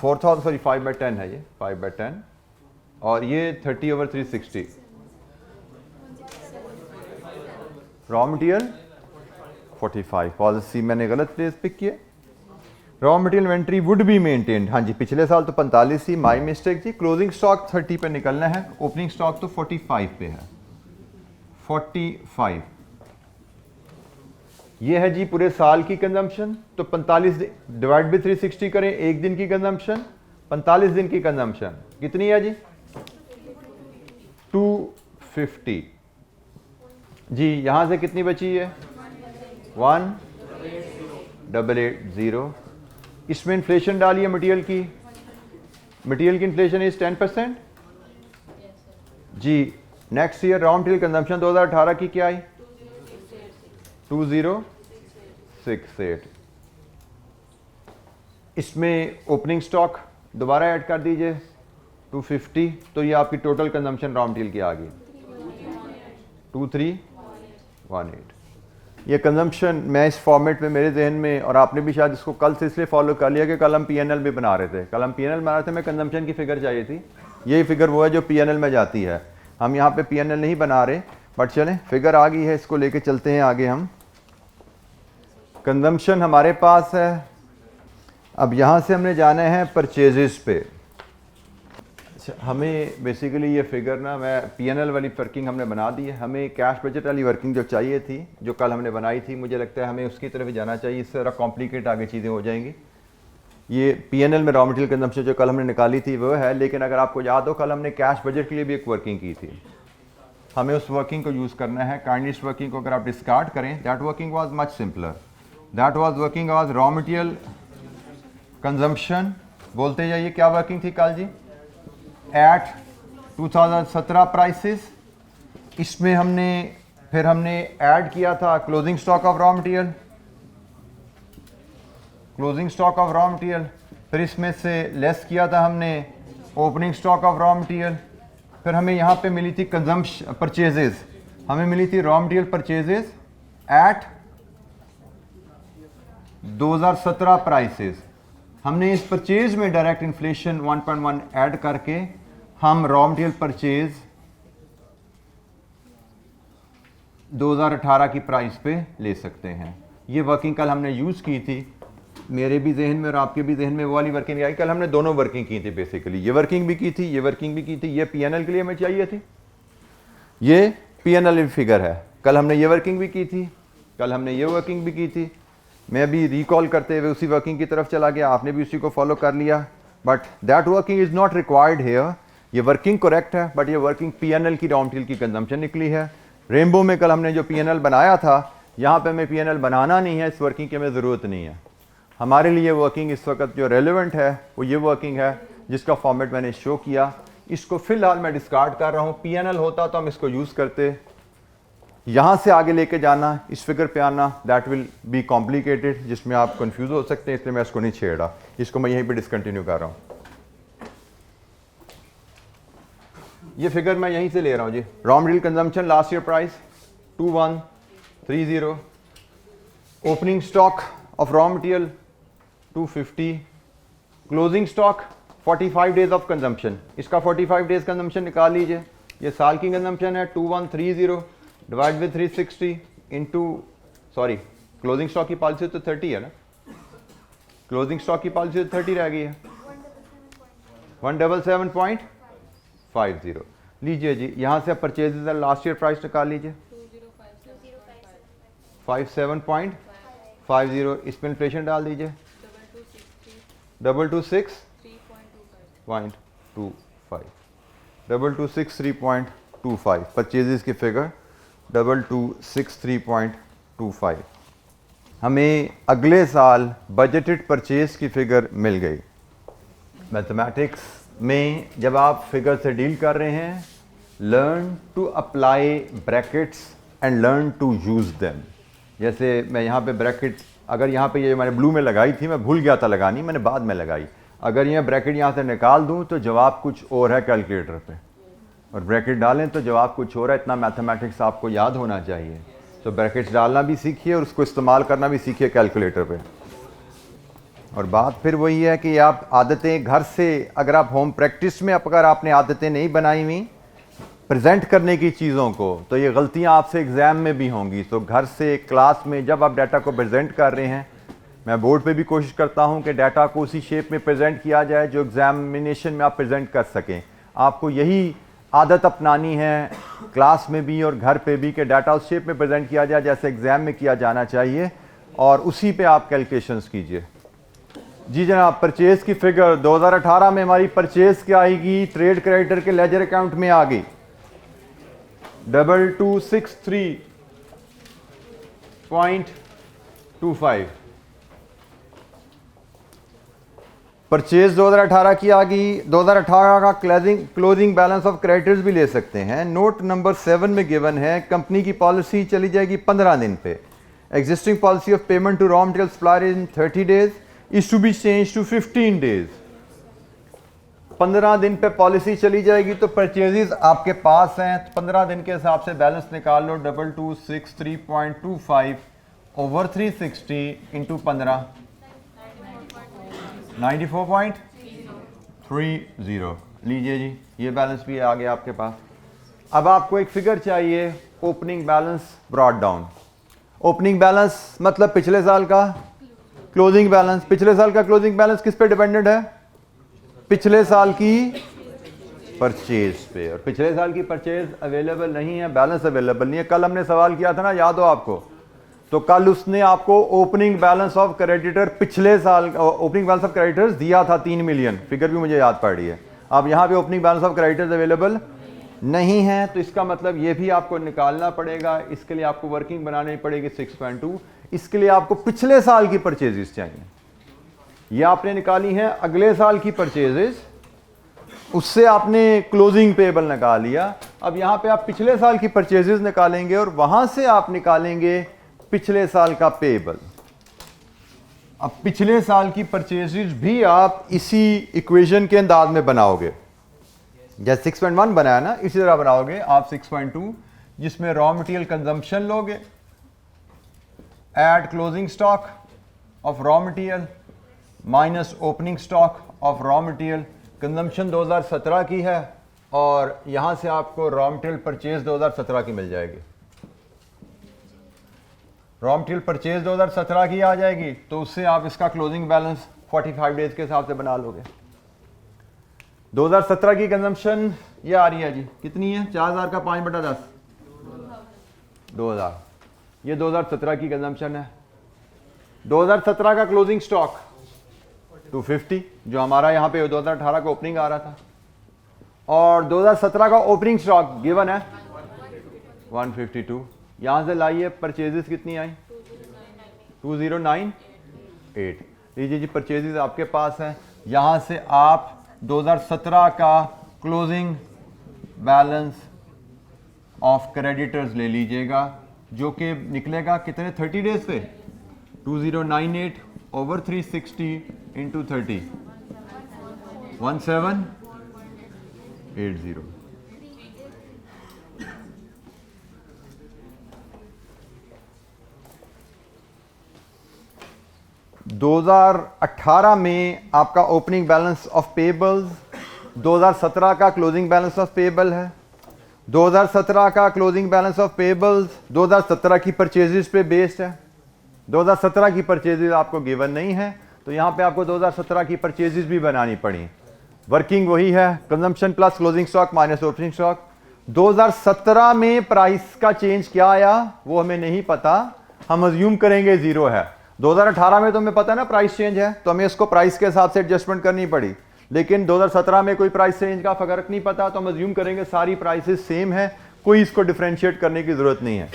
5/10 है ये, 5/10, और ये 30/360। रॉ मटेरियल 45, पॉलिसी मैंने गलत प्लेस पिक किया। Raw material inventory would be maintained, हाँ जी पिछले साल तो 45 थी, माई मिस्टेक जी। क्लोजिंग स्टॉक 30 पे निकलना है, ओपनिंग स्टॉक तो 45 पे है, 45। ये है जी पूरे साल की कंजम्पशन। तो 45 डिवाइड बाई 360 करें, एक दिन की कंजम्पशन, 45 दिन की कंजम्पशन कितनी है जी, 250 जी। यहां से कितनी बची है, 1880। इसमें इन्फ्लेशन डाली है मटेरियल की, मटेरियल की इन्फ्लेशन इज 10% जी। Next year raw material consumption 2018 की क्या आई, 2068। इसमें ओपनिंग स्टॉक दोबारा ऐड कर दीजिए 250, तो ये आपकी टोटल कंजम्पशन रॉ मटेरियल की आ गई 2318। ये कंजम्पशन मैं इस फॉर्मेट में मेरे जहन में, और आपने भी शायद इसको कल से इसलिए फॉलो कर लिया कि कल हम पीएनएल भी बना रहे थे। कल हम पीएनएल बना रहे थे, मैं कंजम्पशन की फिगर चाहिए थी। यही फिगर वो है जो पीएनएल में जाती है। हम यहाँ पे पीएनएल नहीं बना रहे, बट चलें फिगर आ गई है, इसको लेके चलते हैं आगे। हम कंजम्पशन हमारे पास है। अब यहाँ से हमने जाना है परचेजेस पे। हमें बेसिकली ये फिगर ना, मैं पीएनएल वाली वर्किंग हमने बना दी है। हमें कैश बजट वाली वर्किंग जो चाहिए थी, जो कल हमने बनाई थी, मुझे लगता है हमें उसकी तरफ जाना चाहिए। इससे ज़रा कॉम्प्लिकेट आगे चीज़ें हो जाएंगी। ये पीएनएल में रॉ मटेरियल कंजम्पशन जो कल हमने निकाली थी वो है, लेकिन अगर आपको याद हो कल हमने कैश बजट के लिए भी एक वर्किंग की थी। हमें उस वर्किंग को यूज़ करना है। काइंडली इस वर्किंग को अगर आप डिस्कार्ड करें, that working was much simpler. That was working was raw material consumption, बोलते जाइए क्या वर्किंग थी कल जी, एट 2017 प्राइसेस, इसमें हमने ऐड किया था closing stock of raw material, फिर इसमें से लेस किया था हमने opening stock of raw material, फिर हमें यहाँ पे मिली थी कंजम्पशन परचेजेस, हमें मिली थी raw material purchases at 2017 prices. हमने इस परचेज में डायरेक्ट इन्फ्लेशन 1.1 ऐड करके हम रॉ मटेरियल परचेज 2018 की प्राइस पे ले सकते हैं। ये वर्किंग कल हमने यूज़ की थी, मेरे भी जहन में और आपके भी जहन में वो वाली वर्किंग आई। कल हमने दोनों वर्किंग की थी बेसिकली, ये वर्किंग भी की थी, ये वर्किंग भी की थी। ये पीएनएल के लिए हमें चाहिए थी, ये पीएनएल फिगर है। कल हमने ये वर्किंग भी की थी, कल हमने ये वर्किंग भी की थी। मैं अभी रिकॉल करते हुए उसी वर्किंग की तरफ चला गया, आपने भी उसी को फॉलो कर लिया, but that working is not required here. ये वर्किंग करेक्ट है, बट ये वर्किंग पीएनएल की रॉ मटेरियल की कंजम्पशन निकली है। रेनबो में कल हमने जो पीएनएल बनाया था, यहाँ पे हमें पीएनएल बनाना नहीं है, इस वर्किंग की हमें ज़रूरत नहीं है। हमारे लिए वर्किंग इस वक्त जो रेलेवेंट है वो ये वर्किंग है जिसका फॉर्मेट मैंने शो किया। इसको फिलहाल मैं डिस्कार्ड कर रहा हूँ। पीएनएल होता तो हम इसको यूज़ करते। यहाँ से आगे लेके जाना, इस फिगर पे आना, दैट विल बी कॉम्प्लिकेटेड, जिसमें आप कंफ्यूज हो सकते हैं, इसलिए मैं इसको नहीं छेड़ा। इसको मैं यहीं पे डिसकंटिन्यू कर रहा हूँ। ये फिगर मैं यहीं से ले रहा हूँ जी। Raw material consumption last year price 2130, opening stock of raw material 250, closing stock 45 days of consumption, इसका 45 डेज कंजम्पशन निकाल लीजिए। ये साल की कंजम्पशन है 2130 divide with 360 into, sorry closing stock की पॉलिसी तो 30 है ना, क्लोजिंग स्टॉक की पॉलिसी तो 30 रह गई है, 177.50 लीजिए जी। यहाँ से परचेजेज लास्ट ईयर प्राइस निकाल लीजिए 57.50, इसमें इन्फ्लेशन डाल दीजिए 2263.25 परचेजेस की फिगर 2263.25। हमें अगले साल बजटेड परचेज की फिगर मिल गई। मैथमेटिक्स में जब आप फिगर से डील कर रहे हैं, learn to apply brackets and learn to use them. जैसे मैं यहाँ पे ब्रैकेट, अगर यहाँ पे ये मैंने ब्लू में लगाई थी, मैं भूल गया था लगानी, मैंने बाद में लगाई। अगर ये ब्रैकेट यहाँ से निकाल दूँ तो जवाब कुछ और है कैलकुलेटर पे, और ब्रैकेट डालें तो जवाब कुछ और है। इतना मैथमेटिक्स आपको याद होना चाहिए। तो ब्रैकेट्स डालना भी सीखिए और उसको इस्तेमाल करना भी सीखिए कैलकुलेटर पे। और बात फिर वही है कि आप आदतें घर से, अगर आप होम प्रैक्टिस में अगर आपने आदतें नहीं बनाई हुई प्रेजेंट करने की चीज़ों को, तो ये गलतियां आपसे एग्ज़ाम में भी होंगी। तो घर से क्लास में जब आप डाटा को प्रेजेंट कर रहे हैं, मैं बोर्ड पे भी कोशिश करता हूं कि डाटा को उसी शेप में प्रेजेंट किया जाए जो एग्जामिनेशन में आप प्रेजेंट कर सकें। आपको यही आदत अपनानी है क्लास में भी और घर पे भी कि डाटा उस शेप में प्रेजेंट किया जाए जैसे एग्ज़ाम में किया जाना चाहिए, और उसी पे आप कैलकुलेशंस कीजिए। जी जनाब, परचेज़ की फिगर 2018 में हमारी परचेज़ क्या आएगी, ट्रेड क्रेडिटर के लेजर अकाउंट में आ गई 2263.25। परचेज 2018 की आ गई। 2018 का क्लोजिंग बैलेंस ऑफ क्रेडिटर्स भी ले सकते हैं। नोट नंबर 7 में गिवन है कंपनी की पॉलिसी चली जाएगी 15 दिन पे। Existing policy of payment to raw material supplier in 30 days is to be change to 15 days. 15 दिन पे पॉलिसी चली जाएगी तो परचेजेस आपके पास हैं, 15 दिन के हिसाब से बैलेंस निकाल लो। 2263.25 ओवर 360 इंटू 15 94.30 लीजिए जी, ये बैलेंस भी आ गया आपके पास। अब आपको एक फिगर चाहिए, opening balance brought down. Opening balance मतलब पिछले साल का क्लोजिंग बैलेंस। पिछले साल का क्लोजिंग बैलेंस किस पे डिपेंडेंट है? पिछले साल की परचेज पे। और पिछले साल की परचेज अवेलेबल नहीं है, बैलेंस अवेलेबल नहीं है। कल हमने सवाल किया था ना, याद हो आपको? तो कल उसने आपको ओपनिंग बैलेंस ऑफ क्रेडिटर पिछले साल, ओपनिंग बैलेंस ऑफ क्रेडिटर्स दिया था 3 मिलियन, फिगर भी मुझे याद पड़ रही है। अब यहाँ पे opening balance of creditors available नहीं है, तो इसका मतलब ये भी आपको निकालना पड़ेगा। इसके लिए आपको वर्किंग बनानी पड़ेगी 6.2। इसके लिए आपको पिछले साल की परचेजेस चाहिए, ये आपने निकाली हैं अगले साल की परचेजेस। उससे आपने क्लोजिंग पेबल निकाल लिया। अब यहाँ पे आप पिछले साल की परचेजेस निकालेंगे और वहां से आप निकालेंगे पिछले साल का पेबल। अब पिछले साल की परचेजेस भी आप इसी इक्वेशन के अंदाज में बनाओगे, जैसे 6.1 बनाया ना, इसी तरह बनाओगे आप 6.2, जिसमें रॉ मटेरियल कंजम्पशन लोगे, add closing stock of raw material minus opening stock of raw material. Consumption 2017 की है और यहां से आपको रॉ मटेरियल परचेज 2017 की मिल जाएगी। रॉ मटेरियल परचेज 2017 की आ जाएगी, तो उससे आप इसका क्लोजिंग बैलेंस 45 डेज के हिसाब से बना लोगे। 2017 की कंजम्पशन ये आ रही है जी, कितनी है? 4000 का 5/10 2000, ये 2017 की कंजम्पशन है। 2017 का क्लोजिंग स्टॉक 250, जो हमारा यहाँ पे 2018 का ओपनिंग आ रहा था, और 2017 का ओपनिंग स्टॉक गिवन है 152। यहां से लाइए परचेजेस कितनी आई? 2098। लीजिए जी परचेजेस आपके पास है। यहां से आप 2017 का क्लोजिंग बैलेंस ऑफ क्रेडिटर्स ले लीजिएगा, जो कि निकलेगा कितने? 30 डेज पे 2098 ओवर 360 इंटू 30, 1780। 2018 में आपका ओपनिंग बैलेंस ऑफ पेबल्स 2017 का क्लोजिंग बैलेंस ऑफ पेबल है। 2017 का क्लोजिंग बैलेंस ऑफ पेबल्स 2017 की परचेजेस पे बेस्ड है। 2017 की परचेजेस आपको गिवन नहीं है, तो यहां पे आपको 2017 की परचेजेस भी बनानी पड़ी। वर्किंग वही है, consumption plus closing stock minus opening stock. 2017 में प्राइस का चेंज क्या आया वो हमें नहीं पता, हम अज्यूम करेंगे जीरो है। 2018 में तो हमें पता है ना प्राइस चेंज है, तो हमें इसको प्राइस के हिसाब से एडजस्टमेंट करनी पड़ी। लेकिन 2017 में कोई प्राइस चेंज का फर्क नहीं पता, तो हम अज्यूम करेंगे सारी प्राइसेस सेम है, कोई इसको डिफरेंशिएट करने की जरूरत नहीं है।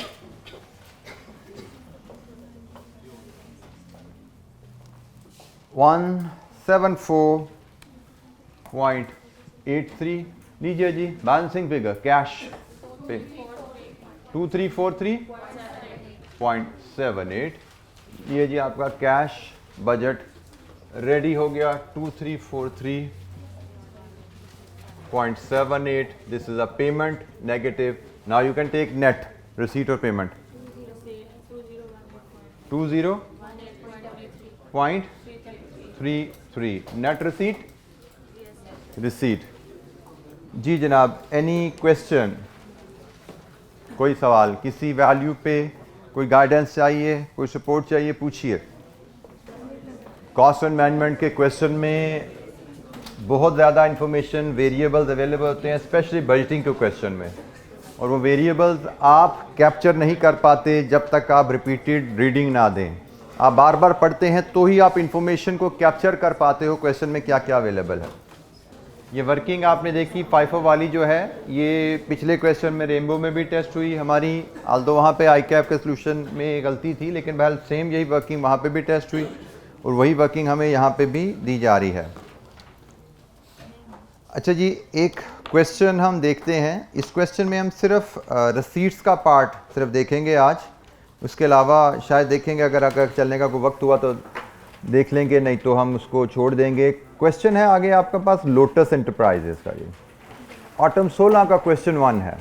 $174.83 लीजिए जी बैलेंसिंग फिगर कैश पे 2343.78। ये जी आपका कैश बजट रेडी हो गया 2343.78। This is a payment negative. Now you can take net receipt और पेमेंट 20.33 नेट रिसीट रिसीट। जी जनाब, एनी क्वेश्चन, कोई सवाल, किसी वैल्यू पे कोई गाइडेंस चाहिए, कोई सपोर्ट चाहिए, पूछिए। कॉस्ट एंड मैनेजमेंट के क्वेश्चन में बहुत ज़्यादा इंफॉर्मेशन वेरिएबल्स अवेलेबल होते हैं, स्पेशली बजटिंग के क्वेश्चन में, और वो वेरिएबल्स आप कैप्चर नहीं कर पाते जब तक आप रिपीटेड रीडिंग ना दें। आप बार बार पढ़ते हैं तो ही आप इंफॉर्मेशन को कैप्चर कर पाते हो क्वेश्चन में क्या क्या अवेलेबल है। ये वर्किंग आपने देखी फाइफो वाली जो है, ये पिछले क्वेश्चन में रेनबो में भी टेस्ट हुई हमारी, आल्दो वहाँ पे आई कैप के सोल्यूशन में गलती थी, लेकिन बहरहाल सेम यही वर्किंग वहाँ पे भी टेस्ट हुई और वही वर्किंग हमें यहाँ पे भी दी जा रही है। अच्छा जी, एक क्वेश्चन हम देखते हैं। इस क्वेश्चन में हम सिर्फ रसीट्स का पार्ट सिर्फ देखेंगे आज, उसके अलावा शायद देखेंगे अगर चलने का कोई वक्त हुआ तो देख लेंगे, नहीं तो हम उसको छोड़ देंगे। क्वेश्चन है आगे आपके पास लोटस एंटरप्राइजेस का, ये ऑटम 16 का क्वेश्चन 1 है।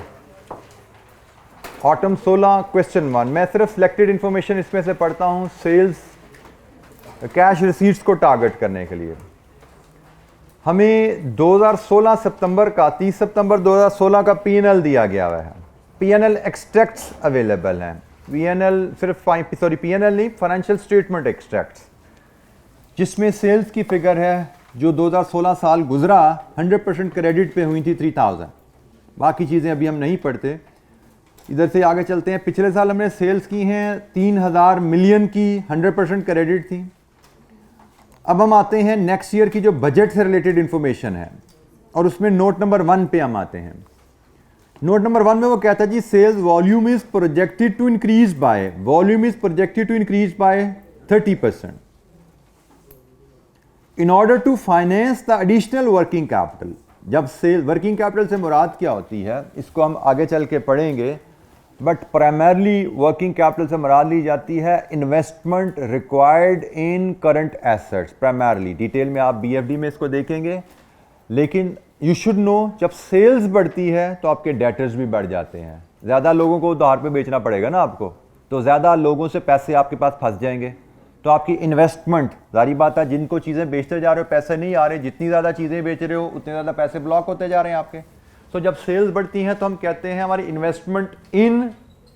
ऑटम 16 क्वेश्चन 1, मैं सिर्फ सिलेक्टेड इंफॉर्मेशन इसमें से पढ़ता हूँ सेल्स कैश रिसीट्स को टारगेट करने के लिए। हमें 2016 सितंबर का 30 सितंबर 2016 का पीएनएल दिया गया हुआ है। पीएनएल एक्सट्रैक्ट्स अवेलेबल हैं। पीएनएल सिर्फ पीएनएल नहीं, फाइनेंशियल स्टेटमेंट एक्सट्रैक्ट्स, जिसमें सेल्स की फिगर है जो 2016 साल गुजरा 100% क्रेडिट पे हुई थी 3000। बाकी चीज़ें अभी हम नहीं पढ़ते, इधर से आगे चलते हैं। पिछले साल हमने सेल्स की हैं 3000 मिलियन की, 100% क्रेडिट थी। अब हम आते हैं नेक्स्ट ईयर की जो बजट से रिलेटेड इंफॉर्मेशन है, और उसमें नोट नंबर 1 पे हम आते हैं। नोट नंबर 1 में वो कहता है जी sales volume is projected to increase by 30% in order to finance the additional working capital। जब सेल वर्किंग कैपिटल से मुराद क्या होती है इसको हम आगे चल के पढ़ेंगे, बट प्राइमरली वर्किंग कैपिटल से मुराद ली जाती है investment required in current assets. Primarily detail में आप बीएफडी में इसको देखेंगे, लेकिन यू शुड नो जब सेल्स बढ़ती है तो आपके डेटर्स भी बढ़ जाते हैं। ज़्यादा लोगों को उधार पे बेचना पड़ेगा ना आपको, तो ज़्यादा लोगों से पैसे आपके पास फंस जाएंगे, तो आपकी इन्वेस्टमेंट, जारी बात है जिनको चीज़ें बेचते जा रहे हो पैसे नहीं आ रहे, जितनी ज़्यादा चीज़ें बेच रहे हो उतने ज़्यादा पैसे ब्लॉक होते जा रहे हैं आपके। तो जब सेल्स बढ़ती हैं तो हम कहते हैं हमारी इन्वेस्टमेंट इन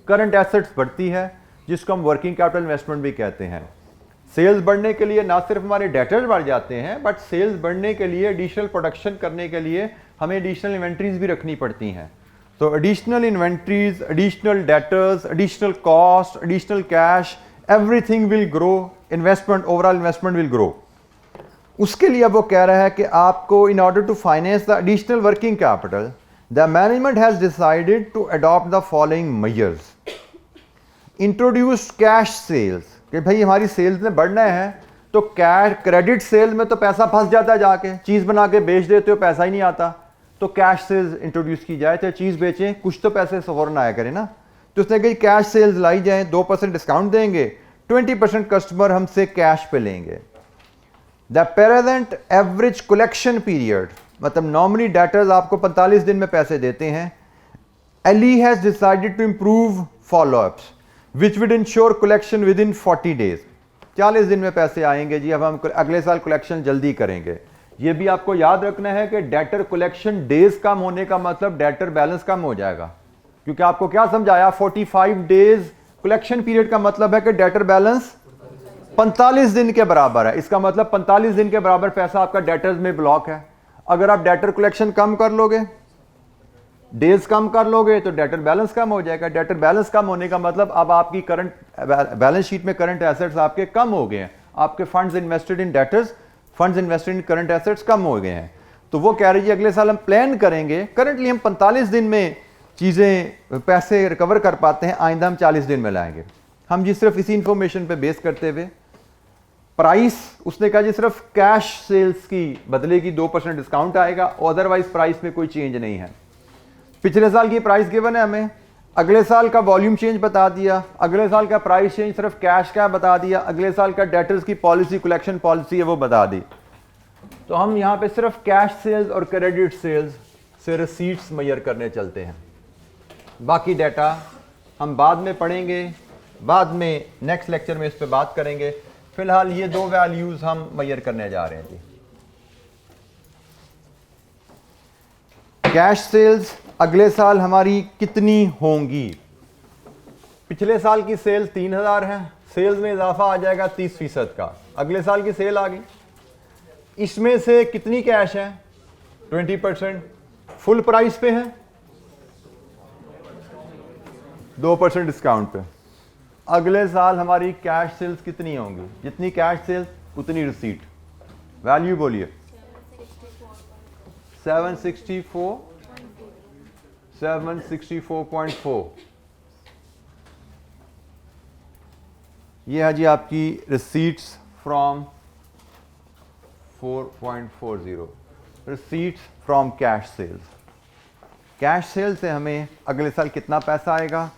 करंट एसेट्स बढ़ती है, जिसको हम वर्किंग कैपिटल इन्वेस्टमेंट भी कहते हैं। सेल्स बढ़ने के लिए ना सिर्फ हमारे डेटर्स बढ़ जाते हैं, बट सेल्स बढ़ने के लिए एडिशनल प्रोडक्शन करने के लिए हमें एडिशनल इन्वेंट्रीज भी रखनी पड़ती हैं। तो additional inventories, additional debtors, additional cost, additional cash, everything will grow, investment, overall investment will grow. उसके लिए अब वो कह रहा है कि आपको in order to finance the additional working capital the management has decided to adopt the following measures. Introduce cash sales, कि भाई हमारी सेल्स में बढ़ना है तो कैश, क्रेडिट सेल में तो पैसा फंस जाता है, जाके चीज़ बना के बेच देते हो पैसा ही नहीं आता, तो कैश सेल्स इंट्रोड्यूस की जाए, चाहे चीज़ बेचें कुछ तो पैसे फौरन आया करें ना। तो उसने कही कैश सेल्स लाई जाए, 2% डिस्काउंट देंगे, 20% कस्टमर हमसे कैश पे लेंगे। The present average collection period, मतलब नॉर्मली डेटर्स आपको 45 दिन में पैसे देते हैं। Ally has decided to improve followups which will ensure collection within 40 days. 40 दिन में पैसे आएंगे जी, अब हम अगले साल कलेक्शन जल्दी करेंगे। ये भी आपको याद रखना है कि डेटर कलेक्शन डेज कम होने का मतलब डेटर बैलेंस कम हो जाएगा, क्योंकि आपको क्या समझाया, 45 डेज कलेक्शन पीरियड का मतलब है कि डेटर बैलेंस 45 दिन के बराबर है। इसका मतलब 45 दिन के बराबर पैसा आपका डेटर्स में ब्लॉक है। अगर आप डेटर कलेक्शन कम कर लोगे, डेज कम कर लोगे, तो डेटर बैलेंस कम हो जाएगा। डेटर बैलेंस कम होने का मतलब अब आपकी करंट बैलेंस शीट में करंट एसेट्स आपके कम हो गए हैं, आपके funds invested in debtors, funds invested in current assets कम हो गए हैं। तो वो कह रही है अगले साल हम प्लान करेंगे, करंटली हम 45 दिन में चीज़ें पैसे रिकवर कर पाते हैं, आइंदा हम 40 दिन में लाएंगे। हम जी सिर्फ इसी इंफॉर्मेशन पे बेस करते हुए प्राइस, उसने कहा जी सिर्फ कैश सेल्स की बदले की 2% डिस्काउंट आएगा, और अदरवाइज प्राइस में कोई चेंज नहीं है। पिछले साल की प्राइस गिवन है हमें, अगले साल का वॉल्यूम चेंज बता दिया, अगले साल का प्राइस चेंज सिर्फ कैश का बता दिया, अगले साल का डेटर्स की पॉलिसी, कलेक्शन पॉलिसी है वो बता दी। तो हम यहाँ पे सिर्फ कैश सेल्स और क्रेडिट सेल्स से रिसीट्स मेजर करने चलते हैं। बाकी डाटा हम बाद में पढ़ेंगे, बाद में नेक्स्ट लेक्चर में इस पे बात करेंगे। फिलहाल ये दो वैल्यूज हम मेजर करने जा रहे हैं जी। कैश सेल्स अगले साल हमारी कितनी होंगी? पिछले साल की सेल 3000 है, सेल्स में इजाफा आ जाएगा 30% का, अगले साल की सेल आ गई। इसमें से कितनी कैश है? 20%। फुल प्राइस पे है, 2% डिस्काउंट पे। अगले साल हमारी कैश सेल्स कितनी होंगी? जितनी कैश सेल्स उतनी रिसीट। वैल्यू बोलिए। 764.4। ये है जी आपकी receipts from 4.40, receipts from cash sales. Cash sale से हमें अगले साल कितना पैसा आएगा?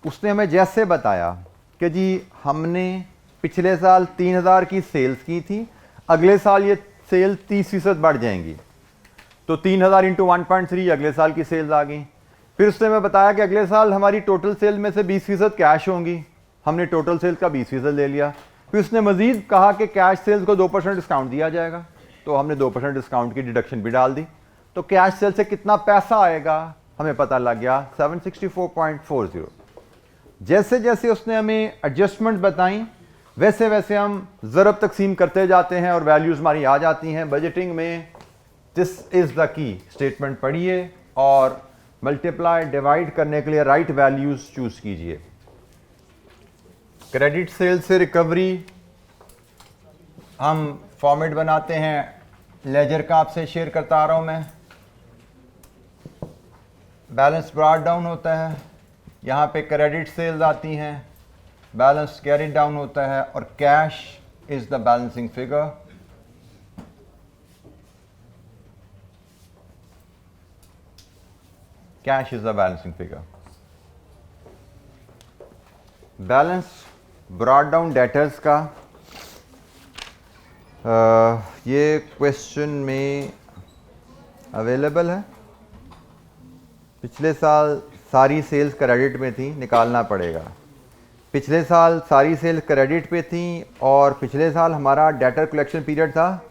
उसने हमें जैसे बताया कि जी हमने पिछले साल 3000 की सेल्स की थी, अगले साल ये सेल 30% बढ़ जाएंगी, तो 3000 इंटू 1.3 अगले साल की सेल्स आ गई। फिर उसने हमें बताया कि अगले साल हमारी टोटल सेल में से 20% कैश होंगी, हमने टोटल सेल्स का 20% ले लिया। फिर उसने मजीद कहा कि कैश सेल्स को 2% डिस्काउंट दिया जाएगा, तो हमने 2% डिस्काउंट की डिडक्शन भी डाल दी। तो कैश सेल से कितना पैसा आएगा हमें पता लग गया, 764.40। जैसे जैसे उसने हमें एडजस्टमेंट बताई, वैसे वैसे हम ज़रब तकसीम करते जाते हैं और वैल्यूज़ हमारी आ जाती हैं बजटिंग में। This is the key statement पढ़िए और मल्टीप्लाई डिवाइड करने के लिए राइट वैल्यूज़ चूज़ कीजिए। क्रेडिट सेल से रिकवरी हम फॉर्मेट बनाते हैं, लेजर का आपसे शेयर करता आ रहा हूँ मैं। बैलेंस ब्रॉट डाउन होता है, यहाँ पे क्रेडिट सेल्स आती हैं, बैलेंस कैरिड डाउन होता है, और cash is the balancing figure. Cash is the balancing figure. Balance brought down debtors का ये क्वेश्चन में अवेलेबल है। पिछले साल सारी सेल्स क्रेडिट में थी, निकालना पड़ेगा। पिछले साल सारी सेल्स क्रेडिट पे थी और पिछले साल हमारा डेटर कलेक्शन पीरियड था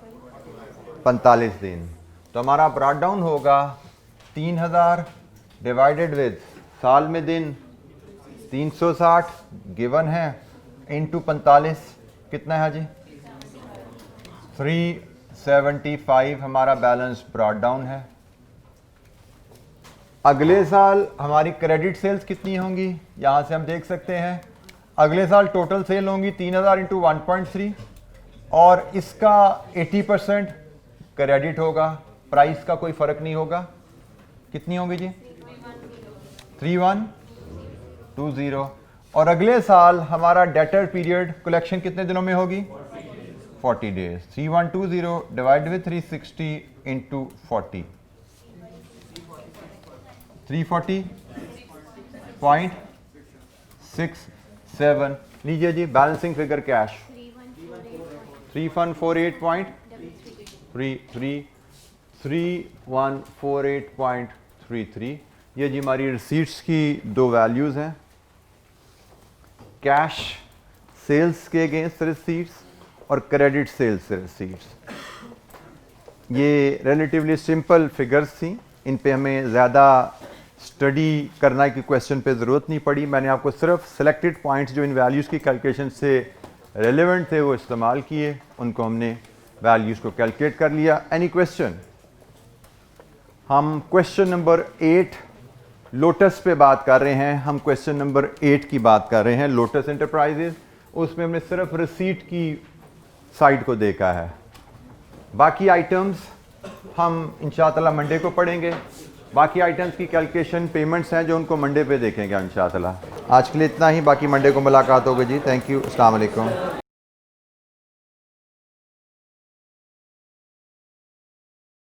45 दिन। तो हमारा ब्रॉट डाउन होगा 3000 डिवाइडेड विद साल में दिन 360 गिवन है इंटू 45 कितना है जी 375 हमारा बैलेंस ब्रॉट डाउन है। अगले साल हमारी क्रेडिट सेल्स कितनी होंगी यहाँ से हम देख सकते हैं। अगले साल टोटल सेल होंगी 3000 इंटू 1.3 और इसका 80% क्रेडिट होगा, प्राइस का कोई फर्क नहीं होगा। कितनी होगी जी 3120। और अगले साल हमारा डेटर पीरियड कलेक्शन कितने दिनों में होगी 40 डेज। 3120 divide with 360 into 40 340.67। लीजिए जी बैलेंसिंग फिगर कैश 3148.33। ये जी हमारी रिसीट्स की दो वैल्यूज़ हैं, कैश सेल्स के अगेंस्ट रिसीट्स और क्रेडिट सेल्स रिसीट्स। ये रिलेटिवली सिंपल फिगर्स थी, इन पे हमें ज़्यादा स्टडी करना की क्वेश्चन पे ज़रूरत नहीं पड़ी। मैंने आपको सिर्फ सिलेक्टेड पॉइंट्स जो इन वैल्यूज़ की कैलकुलेशन से रेलेवेंट थे वो इस्तेमाल किए, उनको हमने वैल्यूज़ को कैलकुलेट कर लिया। Any question? हम क्वेश्चन नंबर 8 लोटस पे बात कर रहे हैं। हम क्वेश्चन नंबर 8 की बात कर रहे हैं, लोटस एंटरप्राइजेज। उसमें हमने सिर्फ रिसीट की साइड को देखा है, बाकी आइटम्स हम इंशाअल्लाह मंडे को पढ़ेंगे। बाकी आइटम्स की कैलकुलेशन पेमेंट्स हैं जो उनको मंडे पे देखेंगे इंशाअल्लाह। आज के लिए इतना ही, बाकी मंडे को मुलाकात होगी जी। थैंक यू, अस्सलाम वालेकुम।